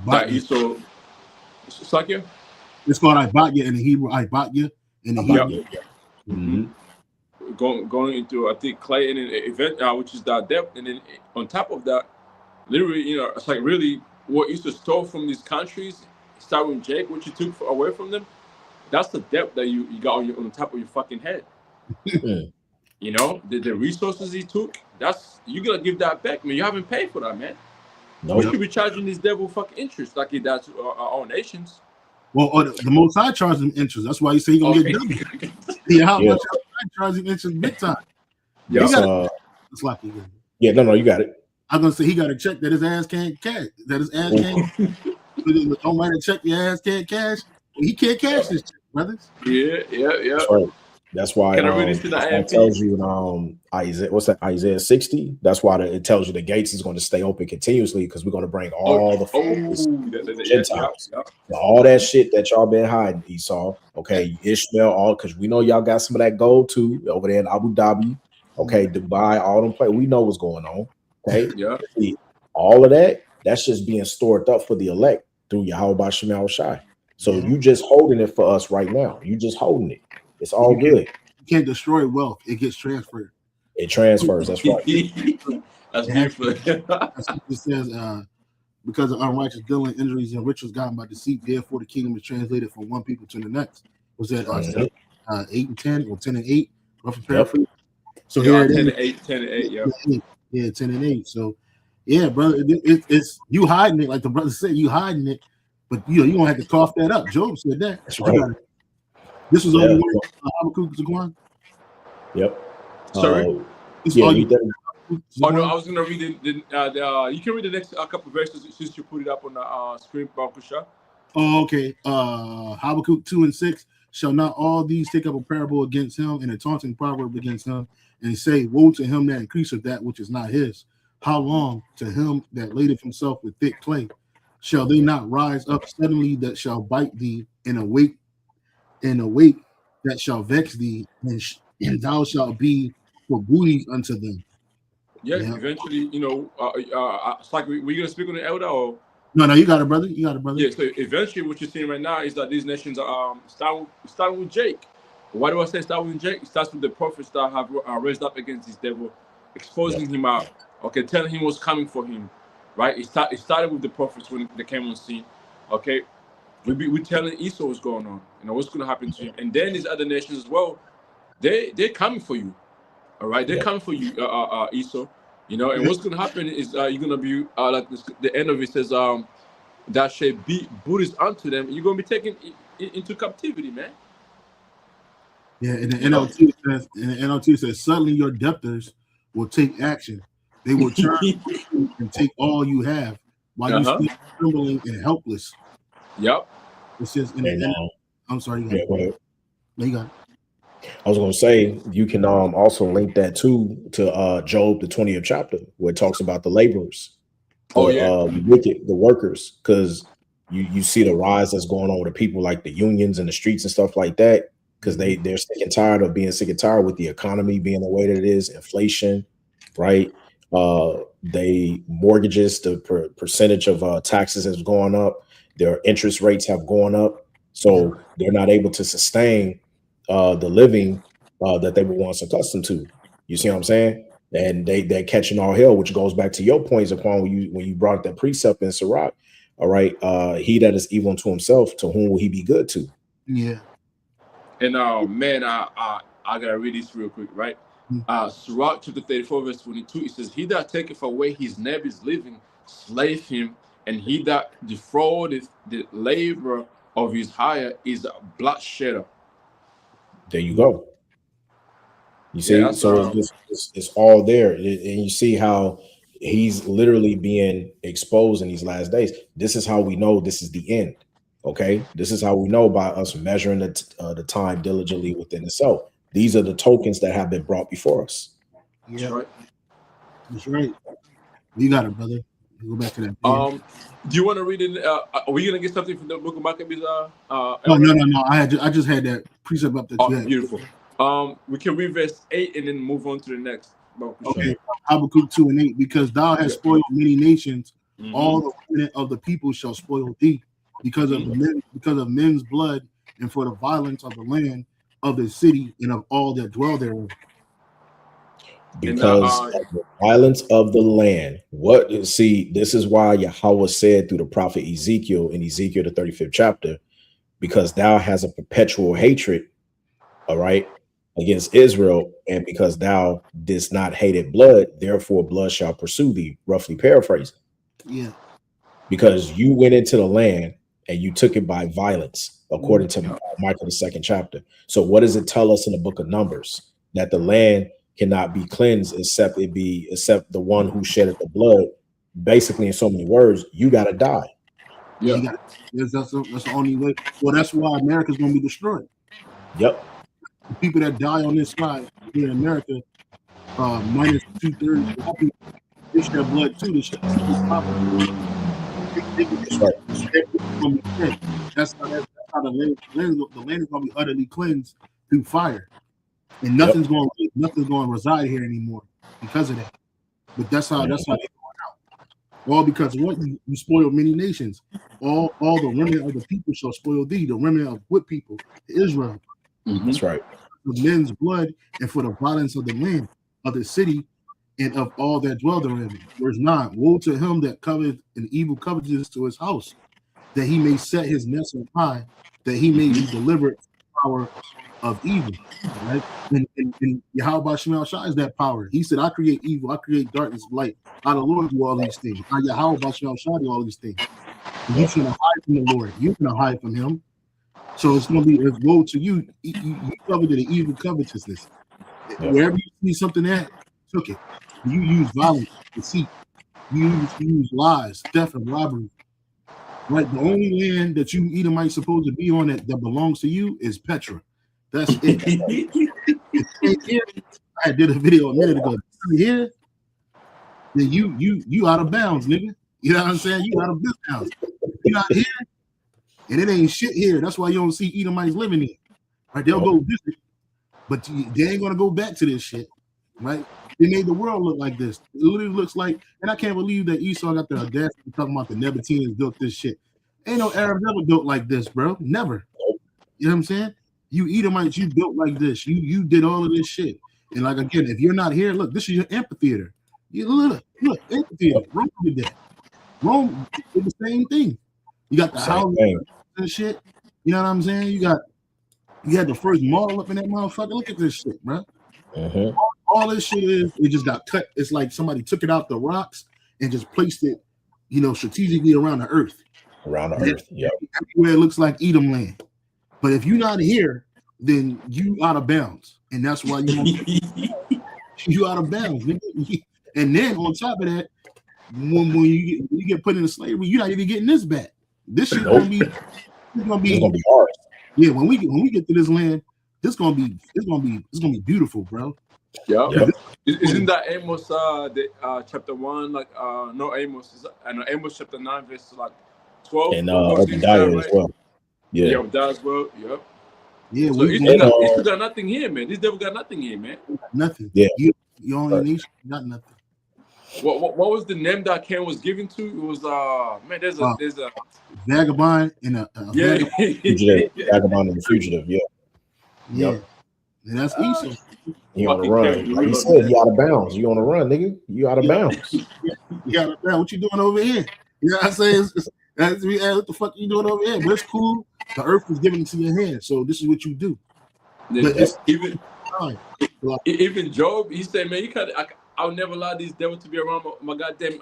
Speaker 2: that he's so Sakya.
Speaker 3: It's called Ibadya in the Hebrew. Ibadya in the Hebrew.
Speaker 2: Yep. Mm-hmm. Going into a thick clay, and then event which is that depth, and then on top of that, literally, it's like really what you used to store from these countries, starting with Jake, what you took away from them. That's the depth that you got on top of your fucking head. The resources he took. You gotta give that back, man. You haven't paid for that, man. No, we should be charging this devil fucking interest like he does to our own nations.
Speaker 3: Well, the Most High charges him interest. That's why you say he's gonna get double. How much I charge him interest big time?
Speaker 1: Yeah,
Speaker 3: it's like
Speaker 1: Yeah, no, you got it.
Speaker 3: I'm gonna say he got to check that his ass can't cash. That his ass can't. Don't write a check. Your ass can't cash. He can't cash this check, brothers.
Speaker 2: Yeah.
Speaker 1: That's right. That's why
Speaker 2: Can I read this to the
Speaker 1: that's why it
Speaker 2: AMP?
Speaker 1: tells you in Isaiah, what's that, Isaiah 60? That's why it tells you the gates is going to stay open continuously because we're going to bring all the Gentiles. All that shit that y'all been hiding, Esau. Okay, Ishmael, all because we know y'all got some of that gold too over there in Abu Dhabi. Okay, Dubai, all them places. We know what's going on. Okay,
Speaker 2: Yeah.
Speaker 1: All of that's just being stored up for the elect through Yahweh B'Shem Yahushai. So you just holding it for us right now. You just holding it. It's all good.
Speaker 3: You can't destroy wealth. It gets transferred.
Speaker 1: It transfers. That's right.
Speaker 2: That's beautiful.
Speaker 3: That's what it says. Because of unrighteous dealing, injuries, and riches gotten by deceit, therefore the kingdom is translated from one people to the next. Was that 8 and 10 or 10 and 8? Roughly paraphrase. So
Speaker 2: Yeah,
Speaker 3: here
Speaker 2: 10
Speaker 3: it
Speaker 2: and 8, 10 and 8, yeah.
Speaker 3: Yeah, 10 and 8. So yeah, brother, it's you hiding it, like the brother said, you hiding it, but you don't have to cough that up. Job said that.
Speaker 1: That's right.
Speaker 3: This was only one Habakkuk Zaquan.
Speaker 1: Yep.
Speaker 2: Sorry.
Speaker 1: Yeah,
Speaker 2: Oh no, I was gonna read you can read the next couple verses since you put it up on the screen, Bakusha.
Speaker 3: Oh, okay. Habakkuk 2 and 6. Shall not all these take up a parable against him and a taunting proverb against him, and say, woe to him that increaseth that which is not his? How long to him that ladeth himself with thick clay? Shall they not rise up suddenly that shall bite thee, and awake that shall vex thee, and thou shalt be for booties unto them?
Speaker 2: Yeah, eventually, it's like we're gonna speak on the elder or
Speaker 3: no, you got it, brother. You got it, brother.
Speaker 2: Yeah, so eventually what you're seeing right now is that these nations are starting with Jake. Why do I say start with Jake? It starts with the prophets that have raised up against this devil, exposing him out, okay, telling him what's coming for him, right? It started with the prophets when they came on scene, okay? We're telling Esau what's going on, what's going to happen to him. And then these other nations as well, they're coming for you, all right? They're coming for you, Esau, and what's going to happen is you're going to be, like this, the end of it says, that shall be Buddhist unto them, you're going to be taken into captivity, man.
Speaker 3: Yeah, and the NLT says, suddenly your debtors will take action. They will turn and take all you have while you still trembling and helpless.
Speaker 2: Yep.
Speaker 3: It says, I'm sorry.
Speaker 1: Yeah, go ahead.
Speaker 3: No, you got it.
Speaker 1: I was going to say, you can also link that to Job, the 20th chapter, where it talks about the laborers, the wicked, the workers, because you see the rise that's going on with the people like the unions and the streets and stuff like that, because they're sick and tired of being sick and tired with the economy being the way that it is, inflation, right? They mortgages, the percentage of taxes has gone up, their interest rates have gone up, so they're not able to sustain the living that they were once accustomed to. You see what I'm saying? And they're catching all hell, which goes back to your points upon when you brought that precept in Sirach. All right, he that is evil unto himself, to whom will he be good to?
Speaker 3: Yeah.
Speaker 2: And man, I gotta read this real quick, right? Sirach chapter 34, verse 22, it says, he that taketh away his neighbor's living, slave him, and he that defraudeth the labor of his hire is a bloodshedder.
Speaker 1: There you go. You see, so it's all there, and you see how he's literally being exposed in these last days. This is how we know this is the end. Okay, this is how we know by us measuring the time diligently within itself. These are the tokens that have been brought before us.
Speaker 3: Yeah, that's right. You got it, brother. Go back to that.
Speaker 2: Do you want to read it? Are we gonna get something from the book of Maccabees?
Speaker 3: No. I just had that precept up there.
Speaker 2: Beautiful. We can read verse 8 and then move on to the next.
Speaker 3: Okay, Habakkuk 2 and 8. Because thou hast spoiled many nations, all the remnant of the people shall spoil thee, because of men's blood, and for the violence of the land, of the city, and of all that dwell therein.
Speaker 1: Because of the violence of the land. This is why Yahweh said through the prophet Ezekiel in Ezekiel the 35th chapter, because thou has a perpetual hatred, all right, against Israel, and because thou didst not hated blood, therefore blood shall pursue thee, roughly paraphrasing.
Speaker 3: Yeah.
Speaker 1: Because you went into the land and you took it by violence, according to Micah the 2nd chapter. So what does it tell us in the book of Numbers? That the land cannot be cleansed except the one who shedded the blood. Basically, in so many words, you got to die.
Speaker 2: Yeah.
Speaker 3: That's the only way. Well, that's why America's going to be destroyed.
Speaker 1: Yep.
Speaker 3: The people that die on this side here in America, minus 2/3, they shed blood too. They shed
Speaker 1: That's right.
Speaker 3: That's how the land is going to be utterly cleansed through fire, and nothing's going to reside here anymore because of that. But that's how they're going out. All because of what you spoil many nations. All the remnant of the people shall spoil thee. The remnant of what people? Israel.
Speaker 1: That's right.
Speaker 3: The men's blood and for the violence of the land of the city and of all that dwell therein. Verse 9. Woe to him that coveteth an evil covetousness to his house, that he may set his nest on high, that he may be delivered from the power of evil. Right? And Yahweh Shemel Shah is that power. He said, I create evil, I create darkness, light. I the Lord do all these things. I Yahweh Shemel Shah do all these things. And you shouldn't hide from the Lord. You're gonna hide from him. So it's gonna be a woe to you. You coveted an evil covetousness. Wherever you see something at, took it. You use violence, deceit. You use lies, theft, and robbery. Right? The only land that you Edomites supposed to be on that belongs to you is Petra. That's it. I did a video a minute ago. Here, then you out of bounds, nigga. You know what I'm saying? You out of bounds. You not here, and it ain't shit here. That's why you don't see Edomites living here. Right? They'll go visit, but they ain't gonna go back to this shit. Right? They made the world look like this. It literally looks like, and I can't believe that Esau got the audacity talking about the Nebateans built this shit. Ain't no Arabs ever built like this, bro. Never. You know what I'm saying? You Edomites, you built like this. You did all of this shit. And like again, if you're not here, look, this is your amphitheater. You look, amphitheater. Rome did that. Rome did the same thing. You got the houses and shit. You know what I'm saying? You had the first mall up in that motherfucker. Look at this shit, bro.
Speaker 1: Mm-hmm.
Speaker 3: All this shit it just got cut. It's like somebody took it out the rocks and just placed it, strategically around the earth.
Speaker 1: Around the earth, yeah.
Speaker 3: Everywhere it looks like Edom land. But if you're not here, then you out of bounds, and that's why you out of bounds. And then on top of that, when you get put into slavery, you're not even getting this back. This shit gonna be
Speaker 1: hard.
Speaker 3: Yeah, when we get to this land, it's gonna be beautiful, bro.
Speaker 2: Yeah. Isn't that Amos chapter 1? Like no Amos. Amos chapter 9 verse 12.
Speaker 1: And Obadiah as well. Yeah,
Speaker 2: Obadiah as well. Yep.
Speaker 3: Yeah,
Speaker 2: so he still got nothing here, man. This devil got nothing here, man.
Speaker 3: Nothing.
Speaker 1: Yeah.
Speaker 3: You only nation got nothing.
Speaker 2: What was the name that Ken was given to? It was there's a
Speaker 3: vagabond and a
Speaker 1: vagabond and a fugitive. Yeah.
Speaker 3: Yep. And that's Esau.
Speaker 1: You on the run. Like you said, you out of bounds. You on the run, nigga. You out of bounds.
Speaker 3: You out of bounds. What you doing over here? You know what I'm saying? What the fuck you doing over here? But it's cool. The earth was given into your hands, so this is what you do. But
Speaker 2: even Job, he said, man, I'll never allow these devils to be around my goddamn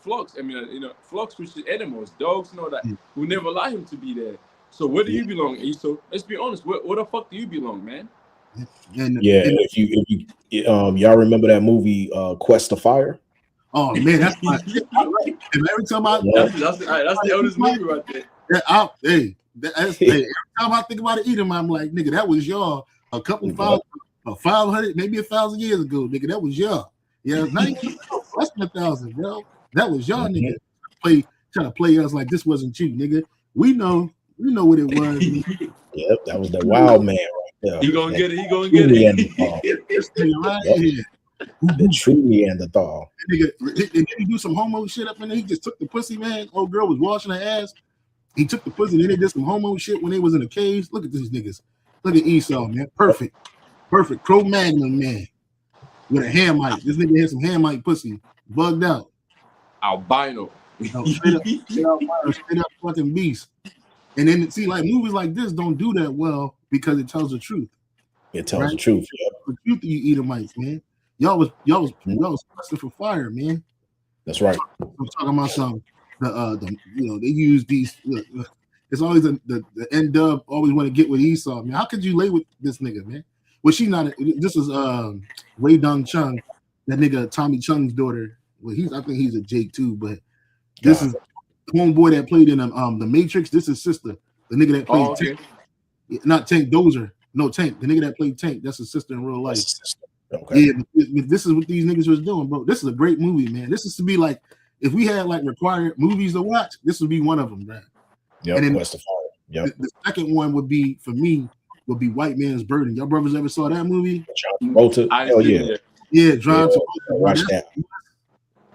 Speaker 2: flocks. I mean, flocks, which is animals, dogs, that. We never allow him to be there. So where do you belong, Esau? Let's be honest. Where the fuck do you belong, man?
Speaker 1: If you y'all remember that movie Quest of Fire?
Speaker 3: Oh man, that's my right. And every time
Speaker 2: that's the eldest movie right there.
Speaker 3: Every time I think about Edom, I'm like, nigga, that was y'all a couple 500, maybe 1,000 years ago, nigga. That was y'all. Yeah, less than 1,000, bro. That was y'all, nigga. Trying to play us like this wasn't you, nigga. We know what it was.
Speaker 1: Yep, that was the wild man right there.
Speaker 2: He gonna get it.
Speaker 1: The true Neanderthal.
Speaker 3: And then he do some homo shit up in there. He just took the pussy, man. Old girl was washing her ass. He took the pussy, then they did some homo shit when they was in the caves. Look at these niggas. Look at Esau, man. Perfect. Cro-Magnon, man. With a Hamite. This nigga had some Hamite pussy. Bugged out.
Speaker 2: Albino.
Speaker 3: Straight up fucking beast. And then see, like movies like this don't do that well because it tells the truth.
Speaker 1: It tells the truth. Yeah.
Speaker 3: The truth of you Edomites, man. Y'all was pressing for fire, man.
Speaker 1: That's right.
Speaker 3: I'm talking about some they use these. It's always the N-Dub always want to get with Esau, man. How could you lay with this nigga, man? Well, she not. This is Wei Dong Chung, that nigga Tommy Chung's daughter. Well, I think he's a Jake too, but this is homeboy that played in the Matrix. This is sister, the nigga that played Tank, not Tank Dozer. No, Tank, the nigga that played Tank. That's his sister in real life.
Speaker 1: Okay.
Speaker 3: Yeah, but this is what these niggas was doing, bro. This is a great movie, man. This is to be like, if we had like required movies to watch, this would be one of them, man.
Speaker 1: Yep.
Speaker 3: And then
Speaker 1: Quest of Fire. Yep.
Speaker 3: the second one would be for me would be White Man's Burden. Y'all brothers ever saw that movie?
Speaker 1: John Travolta. Hell yeah.
Speaker 3: Yeah, John Travolta.
Speaker 1: Watch that.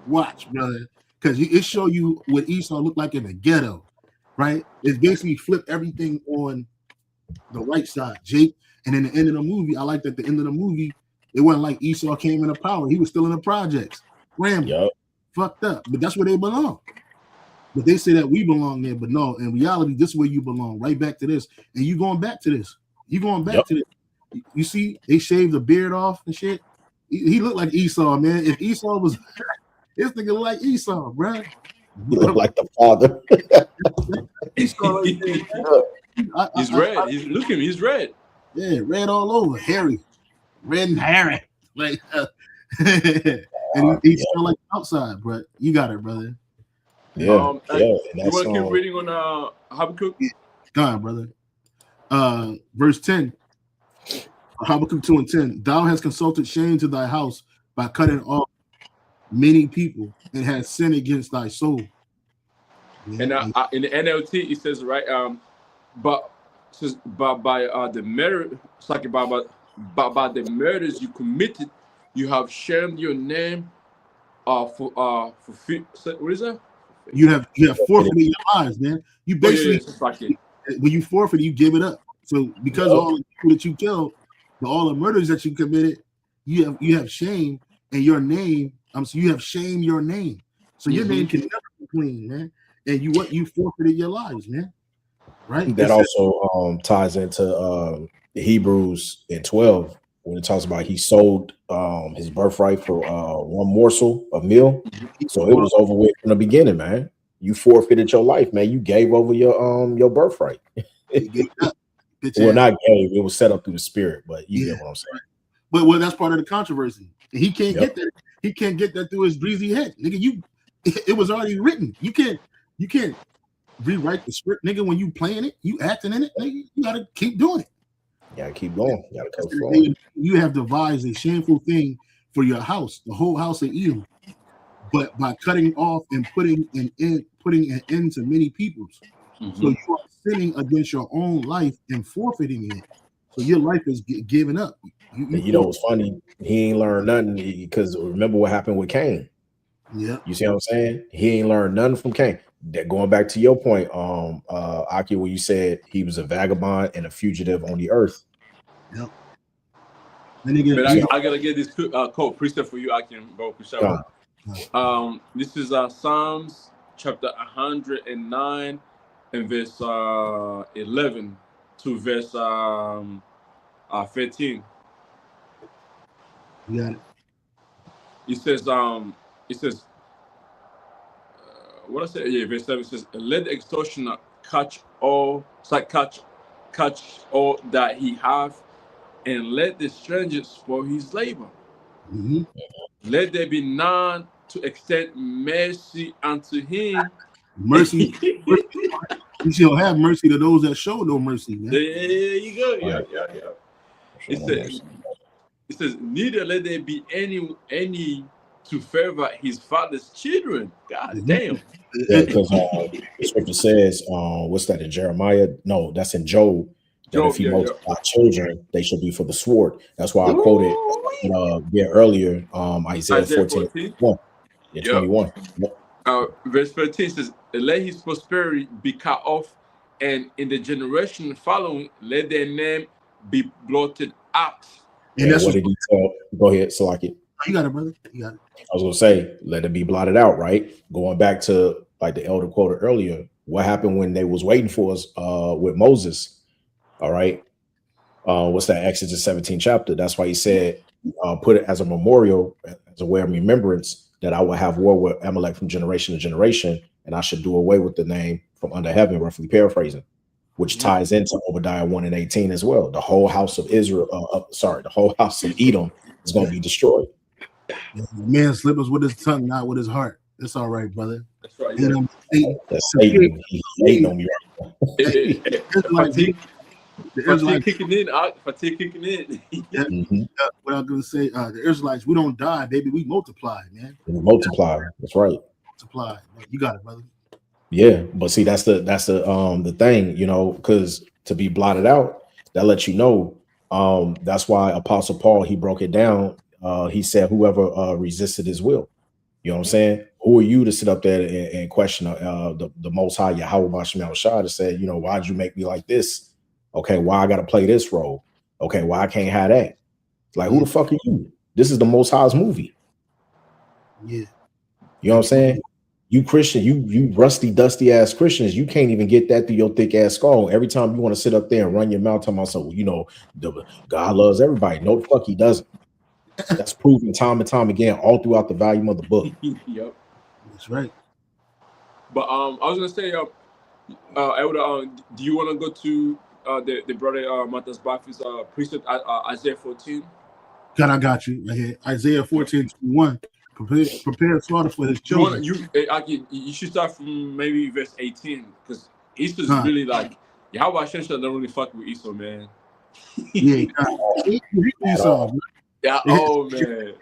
Speaker 3: Watch, brother, because it show you what Esau looked like in the ghetto, right? It's basically flip everything on the right side, Jake. And in the end of the movie, I like that the end of the movie, it wasn't like Esau came into power. He was still in the projects. Rambling.
Speaker 1: Yep.
Speaker 3: Fucked up. But that's where they belong. But they say that we belong there. But no, in reality, this is where you belong. Right back to this. And you going back to this. You going back to this. You see, they shaved the beard off and shit. He looked like Esau, man. If Esau was this nigga look like Esau, bro.
Speaker 1: He look like the father.
Speaker 3: Esau right there,
Speaker 2: He's red. He's red.
Speaker 3: Yeah, red all over, hairy, red and hairy, like, and he smell like outside, bro. You got it, brother.
Speaker 1: Yeah,
Speaker 2: you want to keep reading on Habakkuk?
Speaker 3: Go on, brother. Verse 10, Habakkuk 2:10. Thou hast consulted shame to thy house by cutting off many people, and has sinned against thy soul.
Speaker 2: Yeah. And in the NLT, it says but says by the murder, it's like by the murders you committed, you have shamed your name. For what is that? You have
Speaker 3: forfeited your lives, man. You basically when you forfeit, you give it up. So because of all the people that you killed, all the murders that you committed, you have shame, and your name. So you have shamed your name. So your name can never be clean, man. And you forfeited your lives, man. Right.
Speaker 1: That also ties into Hebrews in 12 when it talks about he sold his birthright for one morsel of meal. So it was over with from the beginning, man. You forfeited your life, man. You gave over your birthright. Well, not gave, it was set up through the spirit, but you get what I'm saying.
Speaker 3: But that's part of the controversy. He can't get that. He can't get that through his breezy head, nigga. It was already written. You can't rewrite the script, nigga. When you playing it, you acting in it, nigga. You gotta keep doing it.
Speaker 1: You gotta keep going. You gotta go forward.
Speaker 3: You have devised a shameful thing for your house, the whole house of Edom, but by cutting off and putting an end to many peoples. So you are sinning against your own life and forfeiting it. So your life is given up.
Speaker 1: You know what's funny? He ain't learned nothing because remember what happened with Cain.
Speaker 3: Yeah,
Speaker 1: you see what I'm saying? He ain't learned nothing from Cain. That going back to your point, Aki, where you said he was a vagabond and a fugitive on the earth.
Speaker 3: Yep.
Speaker 2: I gotta get this quote precept for you, Aki, bro. This is Psalms chapter 109 and verse 11 to verse 13.
Speaker 3: You got it.
Speaker 2: It says, what I said, yeah, verse 7 says, let the extortioner catch all that he hath, and let the stranger spoil his labor. Let there be none to extend mercy unto him.
Speaker 3: Mercy. You shall have mercy to those that show no mercy, man.
Speaker 2: There you go. Yeah. It says, neither let there be any to favor his father's children. God damn.
Speaker 1: Yeah, because the scripture says, what's that in Jeremiah? No, that's in Job. That if he multiply children, they should be for the sword. That's why I quoted earlier, Isaiah 14:1. Yeah, 21.
Speaker 2: Verse 13 says, let his prosperity be cut off, and in the generation following, let their name be blotted out.
Speaker 1: And that's what did he tell? Go ahead, Salaki.
Speaker 3: You got it, brother. You got it.
Speaker 1: I was gonna say, let it be blotted out, right? Going back to like the elder quoted earlier, what happened when they was waiting for us with Moses? All right. What's that? Exodus 17 chapter. That's why he said, put it as a memorial, as a way of remembrance, that I will have war with Amalek from generation to generation, and I should do away with the name from under heaven, roughly paraphrasing. which ties into Obadiah 1 and 18 as well. The whole house of Israel, the whole house of Edom is going to be destroyed.
Speaker 3: Man slippers with his tongue, not with his heart. It's all right, brother.
Speaker 2: That's right.
Speaker 3: And
Speaker 2: Yeah.
Speaker 1: That's Satan. He's hating on me
Speaker 2: Fatigue
Speaker 3: Israelites,
Speaker 2: kicking in. Fatigue kicking in.
Speaker 3: what I'm gonna say, the Israelites, we don't die, baby. We multiply, man.
Speaker 1: Multiply. That's right.
Speaker 3: Multiply. You got it, brother.
Speaker 1: Yeah, but see, that's the thing, you know, because to be blotted out, that lets you know. That's why Apostle Paul, he broke it down. He said, whoever resisted his will. You know what I'm saying? Who are you to sit up there and question the Most High Yahweh Basham Shah to say, you know, why'd you make me like this? Okay, why I got to play this role? Okay, why I can't have that? Like, who the fuck are you? This is the Most High's movie.
Speaker 3: Yeah.
Speaker 1: You know what I'm saying? You Christian, you rusty, dusty ass Christians, you can't even get that through your thick ass skull. Every time you want to sit up there and run your mouth talking about something, you know, God loves everybody. No, the fuck he doesn't. That's proven time and time again, all throughout the volume of the book.
Speaker 2: Yep.
Speaker 3: That's right.
Speaker 2: But I was gonna say, Elder, do you want to go to the brother Matthias Barfi's precept Isaiah 14?
Speaker 3: God, I got you right here. Isaiah 14:1. Prepare slaughter for his children.
Speaker 2: You should start from maybe verse 18 because Esau's really like Yahweh Shensha don't really fuck with Esau, man.
Speaker 3: Yeah, Esau.
Speaker 2: Yeah. Oh man.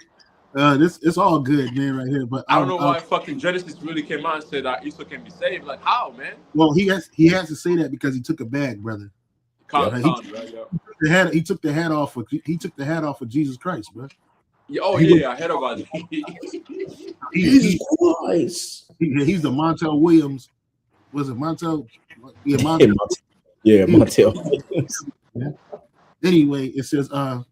Speaker 3: It's all good, man, right here. But
Speaker 2: I don't know why fucking Genesis really came out and said that Esau can be saved. Like how, man?
Speaker 3: Well, he has to say that because he took a bag, brother. He took the hat off of Jesus Christ, bro.
Speaker 2: Yeah, I heard about it.
Speaker 3: Jesus Christ. He's the Montel Williams. Was it Montel? Yeah, Montel.
Speaker 1: Yeah, Montel.
Speaker 3: Yeah. Anyway, it says I'll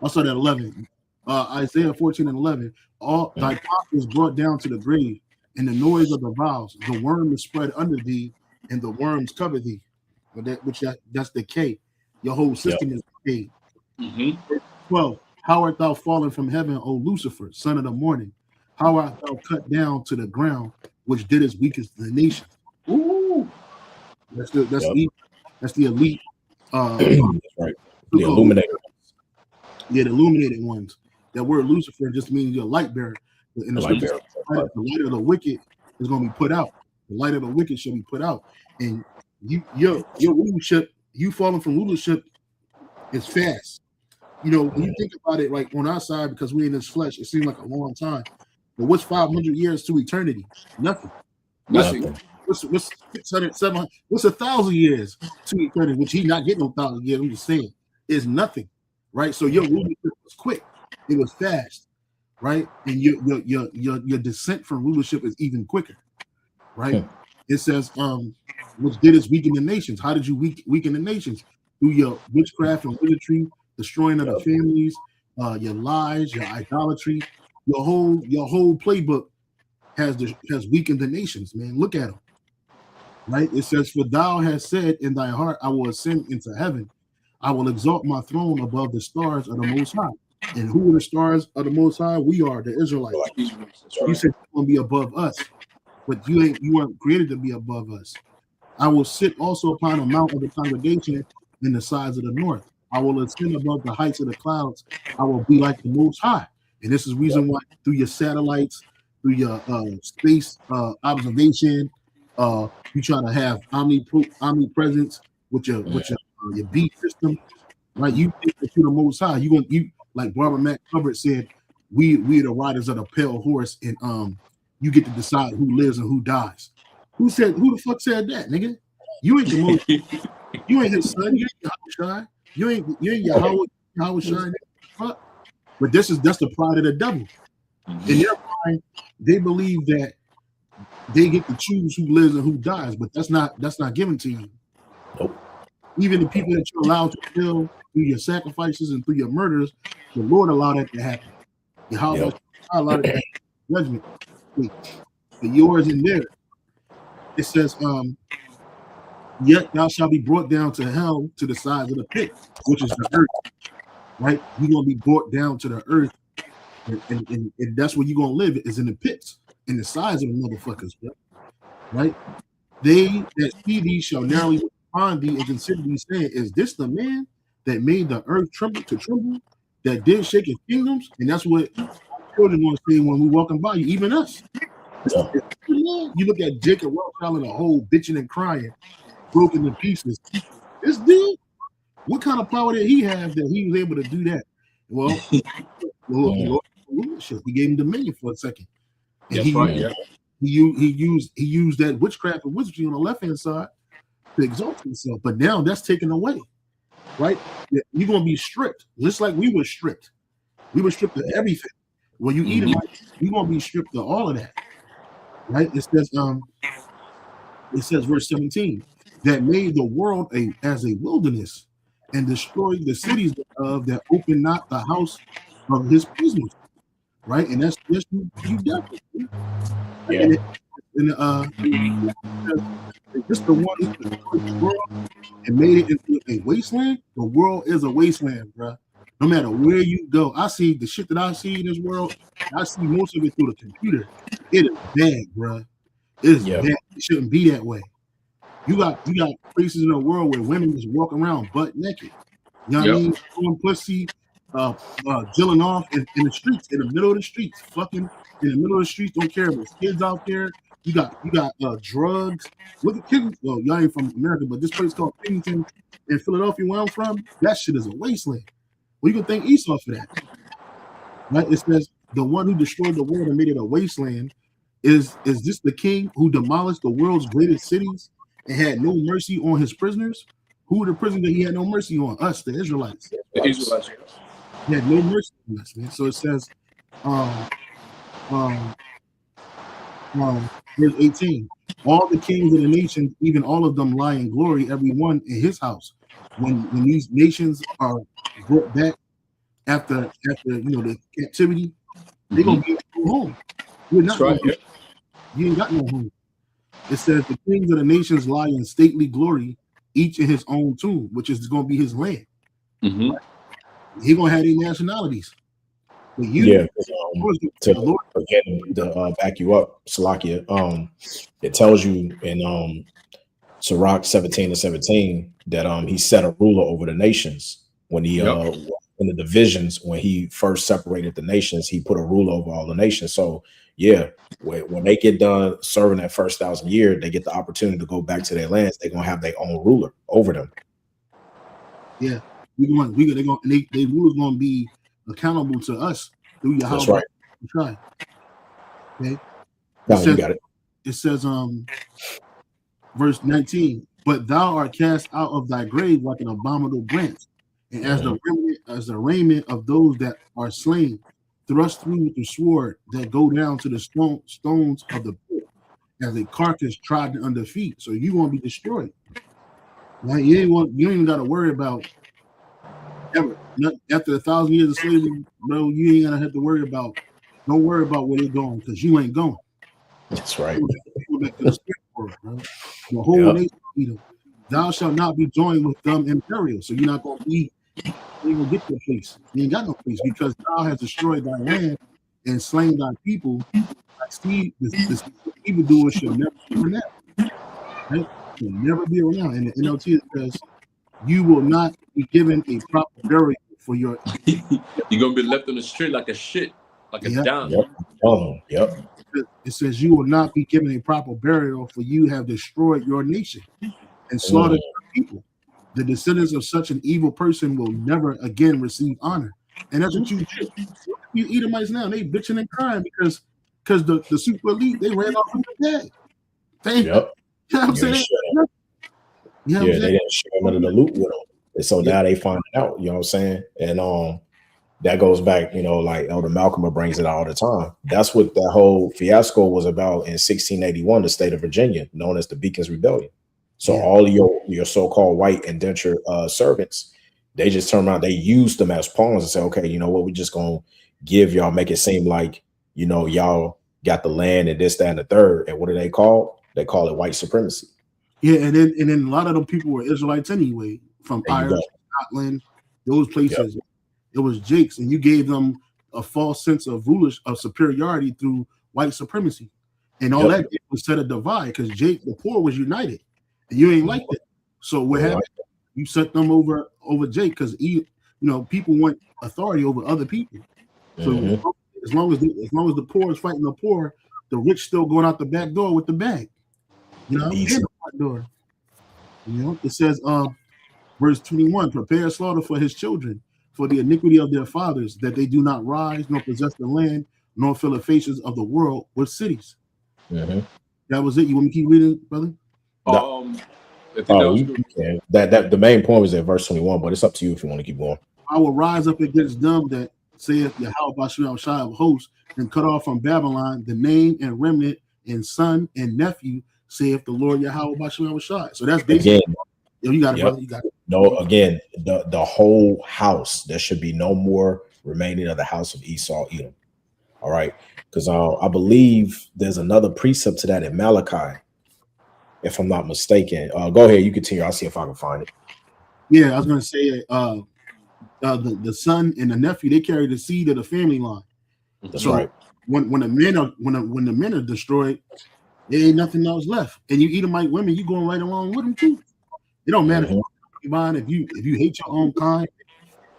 Speaker 3: start at 11. Isaiah 14:11. All thy cock is brought down to the grave, and the noise of the vows. The worm is spread under thee, and the worms cover thee. That's decay. Your whole system is decayed. 12. How art thou fallen from heaven, O Lucifer, son of the morning? How art thou cut down to the ground, which didst weaken the nation?
Speaker 2: Ooh.
Speaker 3: That's the elite.
Speaker 1: That's right. The illuminator.
Speaker 3: Yeah, the illuminated ones. That word Lucifer just means you're a light bearer. In the scripture, the light of the wicked is going to be put out. The light of the wicked shall be put out. And your rulership, you falling from rulership is fast. You know, when you think about it, like on our side, because we're in this flesh, it seems like a long time. But what's 500 years to eternity? Nothing. What's 600, 700? What's 1,000 years to eternity? Which he's not getting 1,000 years. I'm just saying, is nothing, right? So your rulership was quick. It was fast, right? And your descent from rulership is even quicker, right? It says, which did is weaken the nations. How did you weaken the nations? Through your witchcraft and wizardry, destroying of the families, your lies, your idolatry, your whole playbook has weakened the nations, man. Look at them. Right? It says, for thou hast said in thy heart, I will ascend into heaven. I will exalt my throne above the stars of the Most High. And who are the stars of the Most High? We are the Israelites. You said you're going to be above us, but you weren't created to be above us. I will sit also upon a mount of the congregation in the sides of the north. I will ascend above the heights of the clouds. I will be like the Most High. And this is the reason why through your satellites, through your space observation, you try to have omnipresence with your beat system, right? You think that you're the Most High. You like Barbara Mack Hubbard said, we are the riders of the pale horse, and you get to decide who lives and who dies. Who the fuck said that, nigga? You ain't the Most. You ain't his son. You ain't Yahweh. You ain't Yahweh Shai. Fuck. But that's the pride of the devil. In their mind, they believe that they get to choose who lives and who dies, but that's not given to you.
Speaker 1: Nope.
Speaker 3: Even the people that you're allowed to kill through your sacrifices and through your murders, the Lord allowed that to happen. Yahweh allowed it to happen. Judgment. But yours and theirs. It says, yet thou shalt be brought down to hell, to the sides of the pit, which is the earth. Right? You're gonna be brought down to the earth, and that's where you're gonna live, is in the pits, in the sides of the motherfuckers, bro. Right? They that see thee shall narrowly look upon thee and consider thee, saying, is this the man that made the earth tremble, that did shake his kingdoms? And that's what children want to say when we walking by you, even us.
Speaker 1: Yeah.
Speaker 3: You look at Jacob Rothschild and a whole bitching and crying, broken to pieces. This dude, what kind of power did he have that he was able to do that? Well, he gave him dominion for a second. And
Speaker 2: That's right. Yeah.
Speaker 3: he used that witchcraft and wizardry on the left hand side to exalt himself. But now that's taken away, right? You're gonna be stripped, just like we were stripped. We were stripped of everything. When you eat it, you're gonna be stripped of all of that, right? It says verse 17, that made the world as a wilderness and destroyed the cities of that opened not the house of his prisoners, right? And that's you definitely.
Speaker 1: Yeah.
Speaker 3: Just the one who destroyed the world and made it into a wasteland. The world is a wasteland, bro. No matter where you go, I see the shit that I see in this world. I see most of it through the computer. It is bad, bro. It is bad. It shouldn't be that way. You got places in the world where women just walk around butt naked. You know what I mean? Throwing pussy, jilling off in the streets, in the middle of the streets, fucking in the middle of the streets. Don't care if it's kids out there. You got drugs. Look at kids. Well, y'all ain't from America, but this place called Pennington in Philadelphia, where I'm from, that shit is a wasteland. Well, you can thank Esau for that. Right? It says the one who destroyed the world and made it a wasteland is this the king who demolished the world's greatest cities and had no mercy on his prisoners? Who were the prisoners that he had no mercy on? Us, the Israelites.
Speaker 2: The Israelites.
Speaker 3: He had no mercy on us, man. So it says, verse 18, all the kings of the nations, even all of them lie in glory, every one in his house. When these nations are brought back after the captivity, they're gonna be home. You're not home. You ain't got no home. It says the kings of the nations lie in stately glory, each in his own tomb, which is gonna be his land. He gonna have these nationalities. But you,
Speaker 1: to back you up, Salakia, it tells you in Sirach 17:17 that he set a ruler over the nations when he in the divisions, when he first separated the nations, he put a ruler over all the nations. So yeah, when they get done serving that first 1,000 years, they get the opportunity to go back to their lands. They're gonna have their own ruler over them.
Speaker 3: Yeah, they ruler's gonna be accountable to us through your house.
Speaker 1: That's
Speaker 3: right. Okay.
Speaker 1: You got it.
Speaker 3: It says, verse 19, but thou art cast out of thy grave like an abominable branch, and as the raiment of those that are slain, thrust through with the sword that go down to the stones of the pit, as a carcass trodden under feet. So you're gonna be destroyed. Now you ain't even got to worry about ever. After 1,000 years of slavery, bro, you ain't gonna have to worry about. Don't worry about where they're going, because you ain't going.
Speaker 1: That's right.
Speaker 3: Go back to the spirit world, bro. The whole nation, thou shalt not be joined with them in burial. So you're not gonna be. You ain't gonna get to a place. You ain't got no place, because thou has destroyed thy land and slain thy people. This evildoer should never be renowned. Right? Should never be renowned. And the NLT says, you will not be given a proper burial for your.
Speaker 2: You're gonna be left on the street like a shit, like a down.
Speaker 3: It says you will not be given a proper burial, for you have destroyed your nation and slaughtered your people. The descendants of such an evil person will never again receive honor. And that's what you Edomites now, they bitching and crying because the super elite, they ran off from the dead. You know what I'm saying?
Speaker 1: They didn't share none of the loot with them. And so now they find out, you know what I'm saying? And that goes back, like Elder Malcolm brings it all the time. That's what that whole fiasco was about in 1681, the state of Virginia, known as the Beacons Rebellion. So all of your so-called white indentured servants, they just turn around, they use them as pawns and say, okay, you know what, we just gonna give y'all, make it seem like, y'all got the land and this, that, and the third. And what do they call? They call it white supremacy.
Speaker 3: Yeah, and then a lot of them people were Israelites anyway, from Ireland, Scotland, those places. It was Jakes, and you gave them a false sense of superiority through white supremacy. And all that did was set a divide because Jake, the poor, was united, and you ain't like that. So what happened? You set them over Jake because people want authority over other people. So as long as the poor is fighting the poor, the rich still going out the back door with the bag. And the front door. It says, verse 21: prepare slaughter for his children, for the iniquity of their fathers, that they do not rise nor possess the land, nor fill the faces of the world with cities. That was it. You want me to keep reading, brother?
Speaker 2: I think that was good.
Speaker 1: That the main point was at verse 21, but it's up to you if you want to keep going.
Speaker 3: I will rise up against them that saith Yahweh Bashem Shai of hosts, and cut off from Babylon the name and remnant and son and nephew, saith the Lord Yahweh Bashem Shai. So that's basically you got it, brother. You got it.
Speaker 1: No, again, the whole house. There should be no more remaining of the house of Esau, Edom. All right, because I believe there's another precept to that in Malachi, if I'm not mistaken. Go ahead, you continue. I'll see if I can find it.
Speaker 3: Yeah, I was going to say the son and the nephew, they carry the seed of the family line.
Speaker 1: That's right.
Speaker 3: When the men are destroyed, there ain't nothing else left. And you Edomite women, you going right along with them too. It don't matter if you hate your own kind,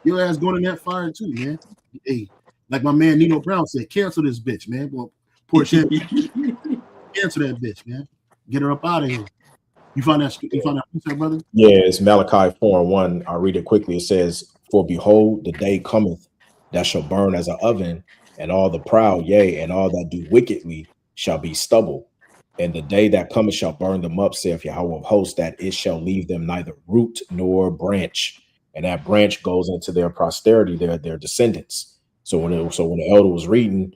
Speaker 3: your ass going in that fire too, man. Hey, like my man Nino Brown said, cancel this bitch, man. Well, poor shit. Cancel that bitch, man. Get her up out of here. You find that precept, brother?
Speaker 1: Yeah, it's Malachi 4:1. I'll read it quickly. It says, for behold, the day cometh that shall burn as an oven, and all the proud, yea, and all that do wickedly shall be stubble. And the day that cometh shall burn them up, saith Yahweh of hosts, that it shall leave them neither root nor branch. And that branch goes into their posterity, their descendants. So when the elder was reading,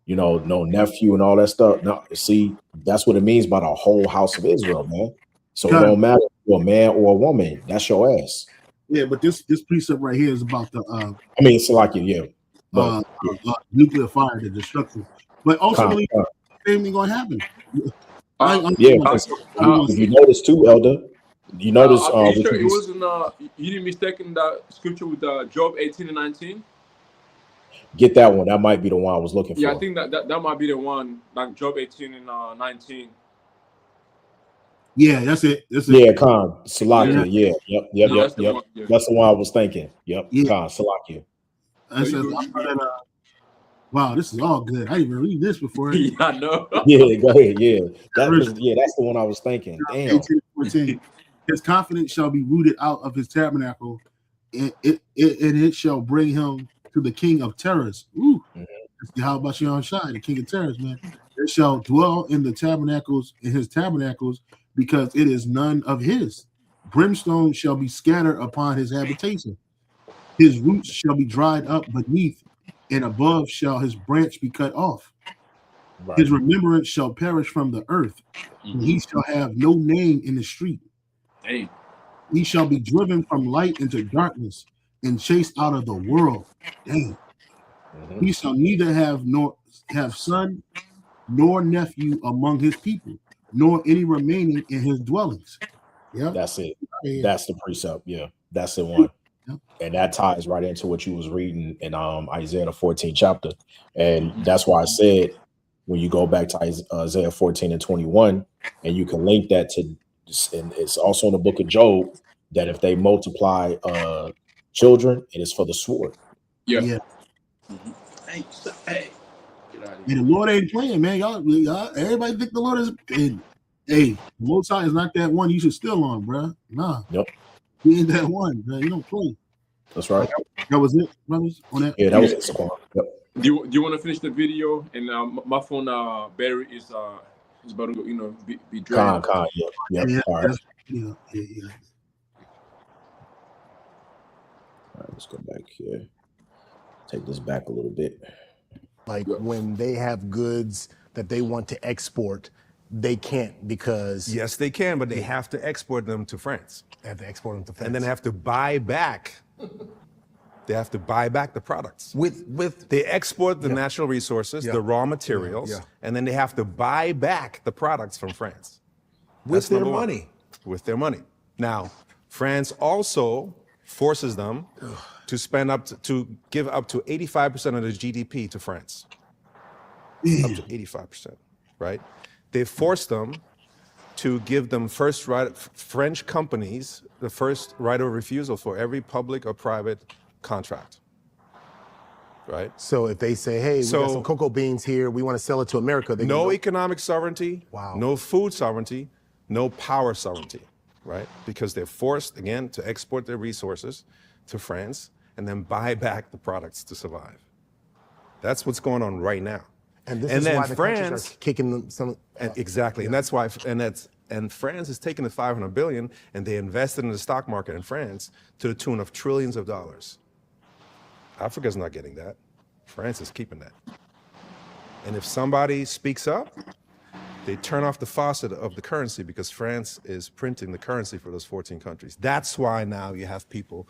Speaker 1: no nephew and all that stuff. No, see, that's what it means by the whole house of Israel, man. So it don't matter if you're a man or a woman, that's your ass.
Speaker 3: Yeah, but this precept right here is about the
Speaker 1: it's like
Speaker 3: nuclear fire, the destruction. But ultimately, same thing gonna happen.
Speaker 1: If you notice too, Elder, you notice
Speaker 2: I'm sure it wasn't you didn't mistake that scripture with Job 18 and 19.
Speaker 1: Get that one. That might be the one I was looking for.
Speaker 2: Yeah, I think that might be the one, like Job 18 and 19.
Speaker 3: Yeah, that's it.
Speaker 1: Yeah, Khan, Salakia. Yeah. Yep.
Speaker 2: That's the one,
Speaker 1: That's the one I was thinking. Yep,
Speaker 3: yeah.
Speaker 1: Khan, Salakia.
Speaker 3: Wow, this is all good. I didn't even read this before.
Speaker 2: Yeah, I know.
Speaker 1: Yeah, go ahead. Yeah, that's the one I was thinking. Damn.
Speaker 3: 18:14. His confidence shall be rooted out of his tabernacle, and it shall bring him to the king of terrors. Ooh, how about you on Shai, the king of terrors, man? It shall dwell in his tabernacles, because it is none of his. Brimstone shall be scattered upon his habitation. His roots shall be dried up beneath, and above shall his branch be cut off. Right. His remembrance shall perish from the earth, and he shall have no name in the street.
Speaker 2: Dang.
Speaker 3: He shall be driven from light into darkness and chased out of the world. Dang. He shall neither have son nor nephew among his people, nor any remaining in his dwellings. Yeah,
Speaker 1: that's it. That's the precept. Yeah, that's the one. And that ties right into what you was reading in Isaiah the 14th chapter. And that's why I said when you go back to Isaiah 14 and 21, and you can link that to, and it's also in the book of Job, that if they multiply children, it is for the sword.
Speaker 2: Yeah.
Speaker 3: Hey, and the Lord ain't playing, man. Y'all everybody think the Lord is. Hey, Most High is not that one you should steal on, bro. Nah.
Speaker 1: Yep.
Speaker 3: He ain't that one, bro. You don't play.
Speaker 1: That's right.
Speaker 3: That was it, brothers. On that.
Speaker 1: Yeah, that was it. Yep.
Speaker 2: Do you want to finish the video? And my phone battery is about to be drained.
Speaker 1: Con. Yeah. All right.
Speaker 3: Yeah.
Speaker 1: All right, let's go back here. Take this back a little bit.
Speaker 5: Like when they have goods that they want to export, they can't because
Speaker 4: yes, they can, but they have to export them to France.
Speaker 5: They have to export them to France,
Speaker 4: and then have to buy back. They have to buy back the products. They export the natural resources, the raw materials, and then they have to buy back the products from France
Speaker 5: with their money.
Speaker 4: With their money. Now, France also forces them to spend to give up to 85% of the GDP to France. Up to 85%. right? They forced them to give them French companies the first right of refusal for every public or private contract, right?
Speaker 5: So if they say, hey, we got some cocoa beans here, we want to sell it to America, they
Speaker 4: No
Speaker 5: go,
Speaker 4: economic sovereignty,
Speaker 5: Wow.
Speaker 4: no food sovereignty, no power sovereignty, right? Because they're forced, again, to export their resources to France and then buy back the products to survive. That's what's going on right now.
Speaker 5: and this
Speaker 4: And
Speaker 5: is
Speaker 4: then
Speaker 5: why the countries
Speaker 4: France-
Speaker 5: are kicking them some.
Speaker 4: Exactly, and that's why, and France is taking the 500 billion and they invested in the stock market in France to the tune of trillions of dollars. Africa's not getting that. France is keeping that. And if somebody speaks up, they turn off the faucet of the currency because France is printing the currency for those 14 countries. That's why now you have people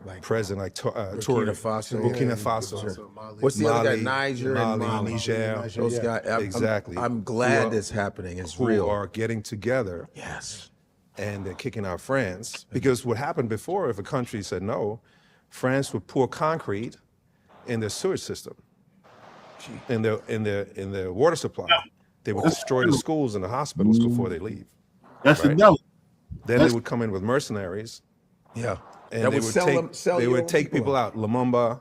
Speaker 4: like present, like
Speaker 6: Burkina Faso.
Speaker 4: Burkina Faso.
Speaker 6: What's the other guy?
Speaker 4: Mali,
Speaker 6: Niger and Mali.
Speaker 4: Niger.
Speaker 6: Those guys.
Speaker 4: Exactly.
Speaker 6: I'm glad this happening. It's
Speaker 4: Who
Speaker 6: real.
Speaker 4: are getting together
Speaker 6: Yes.
Speaker 4: and they're kicking out France. Because what happened before, if a country said no, France would pour concrete in their sewage system, in their water supply. They would destroy the schools and the hospitals before they leave.
Speaker 3: That's the
Speaker 4: Right.
Speaker 3: devil.
Speaker 4: Then they would come in with mercenaries
Speaker 6: Yeah.
Speaker 4: and
Speaker 6: That
Speaker 4: they
Speaker 6: would
Speaker 4: would
Speaker 6: sell
Speaker 4: take
Speaker 6: them- sell
Speaker 4: they
Speaker 6: your
Speaker 4: would take people out. Lumumba,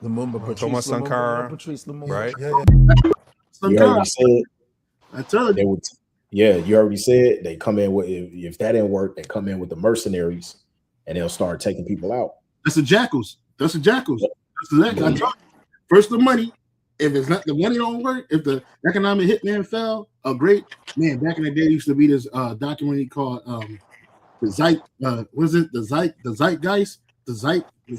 Speaker 6: Lumumba, Patrice
Speaker 4: Thomas
Speaker 6: Lumumba,
Speaker 4: Sankara,
Speaker 6: Patrice Lumumba.
Speaker 4: right?
Speaker 1: You already
Speaker 3: Sometimes
Speaker 1: said
Speaker 3: I tell
Speaker 1: they
Speaker 3: you,
Speaker 1: would. Yeah, you already said they come in with if that didn't work, they come in with the mercenaries and they'll start taking people out.
Speaker 3: that's the jackals. That's the jackals. That's the jackals. I told you. First the money. If it's not the money don't work, if the economic hitman fell, a great man back in the day used to be this documentary called the Zeitgeist.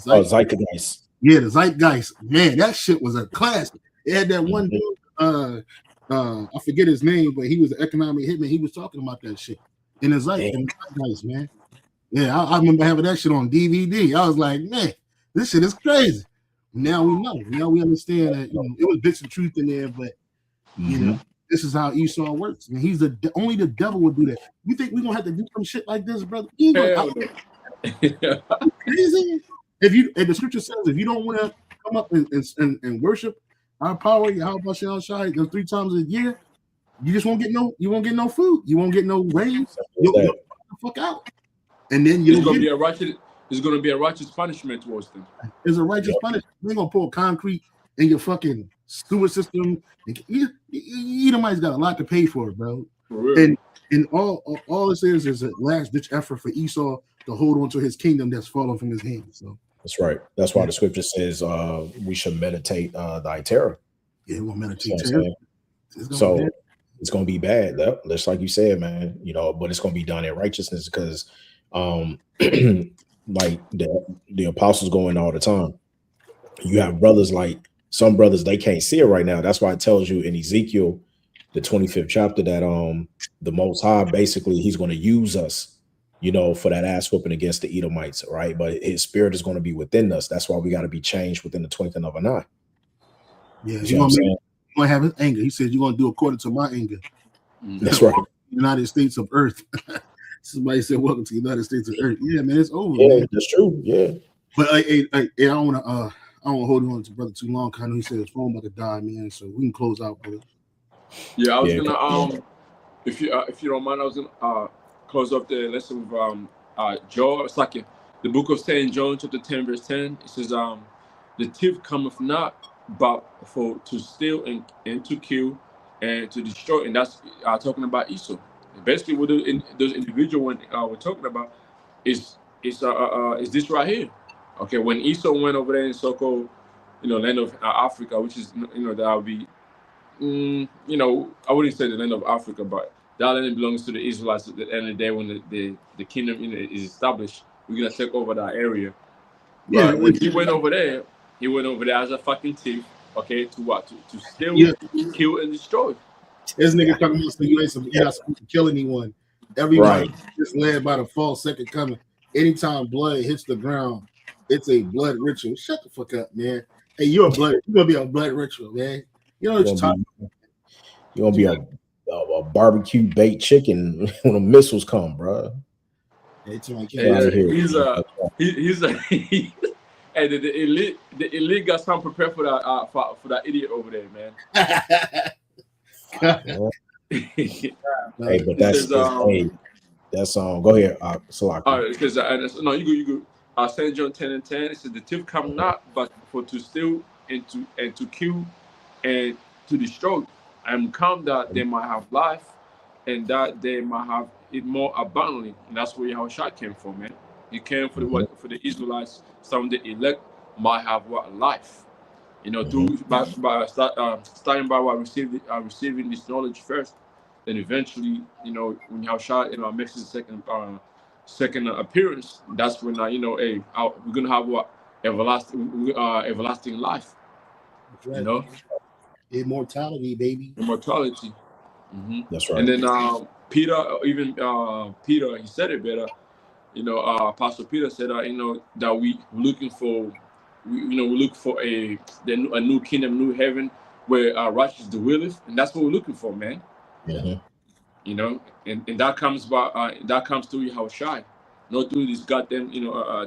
Speaker 1: Oh, Zeitgeist.
Speaker 3: Yeah, the Zeitgeist. Man, that shit was a classic. It had that one dude, I forget his name, but he was an economic hitman. He was talking about that shit in the Zeitgeist, man. Yeah, I remember having that shit on DVD. I was like, man, this shit is crazy. Now we know. Now we understand that it was bits of truth in there, but you know, this is how Esau works. And he's only the devil would do that. You think we're gonna have to do some shit like this, brother? You ain't
Speaker 2: Hell
Speaker 3: gonna- crazy. If the scripture says if you don't want to come up and worship our power, Yahweh Shal Shai, 3 times a year, you just won't get no food, you won't get no rains, you'll get the fuck out. And then
Speaker 2: It's gonna be a righteous punishment towards them.
Speaker 3: There's a righteous punishment. We're gonna pour concrete in your fucking sewer system. Edomites got a lot to pay for it, bro.
Speaker 2: For real.
Speaker 3: And all this is a last ditch effort for Esau to hold on to his kingdom that's fallen from his hands. So
Speaker 1: That's right. That's why the scripture says we should meditate thy terror.
Speaker 3: yeah, we'll meditate.
Speaker 1: You know what I'm saying? So it's gonna be bad, though. Just like you said, man. But it's gonna be done in righteousness because like the apostles go in all the time. You have brothers like some brothers, they can't see it right now. That's why it tells you in Ezekiel, the 25th chapter, that the Most High basically he's going to use us, for that ass whooping against the Edomites, right? But his spirit is going to be within us. That's why we got to be changed within the twinkling of an eye.
Speaker 3: Yeah,
Speaker 1: You know what I'm saying?
Speaker 3: you're gonna have his anger. He said you're gonna do according to my anger.
Speaker 1: That's right.
Speaker 3: United States of Earth. Somebody said, "Welcome to the United States of Earth." Yeah, man, it's over.
Speaker 1: Yeah,
Speaker 3: Man.
Speaker 1: that's true. Yeah.
Speaker 3: But I don't want to hold on to brother too long. 'Cause I know he said his phone about to die, man. So we can close out, brother.
Speaker 2: Yeah, I was
Speaker 1: Yeah.
Speaker 2: gonna if you don't mind, I was gonna close up the lesson with Joel. It's like the book of St. John, chapter 10, verse 10. It says, "The thief cometh not but for to steal and to kill and to destroy," and that's talking about Esau. Basically, what those individuals we're talking about is this right here. Okay, when Esau went over there in so-called land of Africa, which is that would be I wouldn't say the land of Africa, but that land belongs to the Israelites at the end of the day when the kingdom is established. We're gonna take over that area.
Speaker 3: Yeah,
Speaker 2: But when he went over there as a fucking thief, okay, to what? To steal, kill, and destroy.
Speaker 3: This nigga talking about you're not supposed to kill anyone. Everybody
Speaker 1: Right.
Speaker 3: is led by the false second coming. Anytime blood hits the ground, it's a blood ritual. Shut the fuck up, man. Hey, you're gonna be a blood ritual, man. You know what you're talking about.
Speaker 1: You're gonna be a barbecue baked chicken when the missiles come, bro.
Speaker 3: It's like,
Speaker 1: Get out of here.
Speaker 2: He's and the elite got something prepared for that idiot over there, man.
Speaker 1: Hey, but
Speaker 2: It
Speaker 1: that's
Speaker 2: says,
Speaker 1: hey, that's go ahead, Salaki.
Speaker 2: because no, you go. St. John 10:10. It says the thief come not but for to steal and to kill and to destroy. I am come that they might have life and that they might have it more abundantly. And that's where Yahushua came from, man. He came for the what for the Israelites. Some of the elect might have what life. You know, starting by what receiving this knowledge first, then eventually, you know, when Yahushua, you know, makes his second appearance, that's when hey, we're gonna have what everlasting life.
Speaker 3: That's right.
Speaker 2: You know,
Speaker 3: Immortality, baby.
Speaker 2: immortality.
Speaker 1: That's right.
Speaker 2: And then Peter, even Peter, he said it better. You know, Apostle Peter said, you know, that we're looking for, we look for a new kingdom, new heaven, where righteous dwelleth, and that's what we're looking for, man.
Speaker 1: Mhm.
Speaker 2: You know, and that comes through Yahushua, not through this goddamn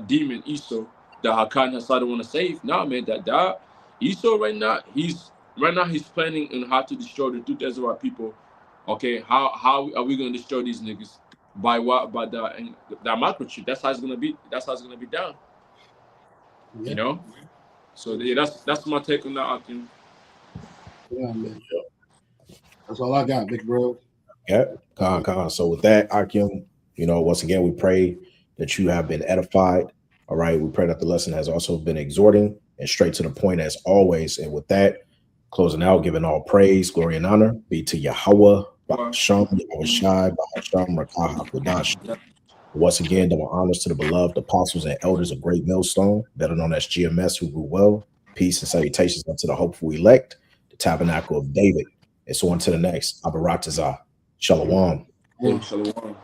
Speaker 2: demon Esau that Hakan Hassad want to save. Nah, man, that Esau right now he's planning on how to destroy the 2,000 Israelite people. Okay, how are we gonna destroy these niggas? By what? By the microchip. That's how it's gonna be. That's how it's gonna be done.
Speaker 3: Yeah.
Speaker 2: You know. So yeah, that's my take on that. I think.
Speaker 3: Yeah, man. That's all I got, big bro.
Speaker 1: Yeah, So with that, Akim, you know, once again, we pray that you have been edified. All right. We pray that the lesson has also been exhorting and straight to the point as always. And with that, closing out, giving all praise, glory, and honor be to Yahweh, Ba'asham, Yahushai, Ba'asham, Rakah HaKodash. Once again, double honors to the beloved apostles and elders of Great Millstone, better known as GMS, who grew well. Peace and salutations unto the hopeful elect, the tabernacle of David. And so on to the next. Abaratazah. Shalom.
Speaker 2: Shalom.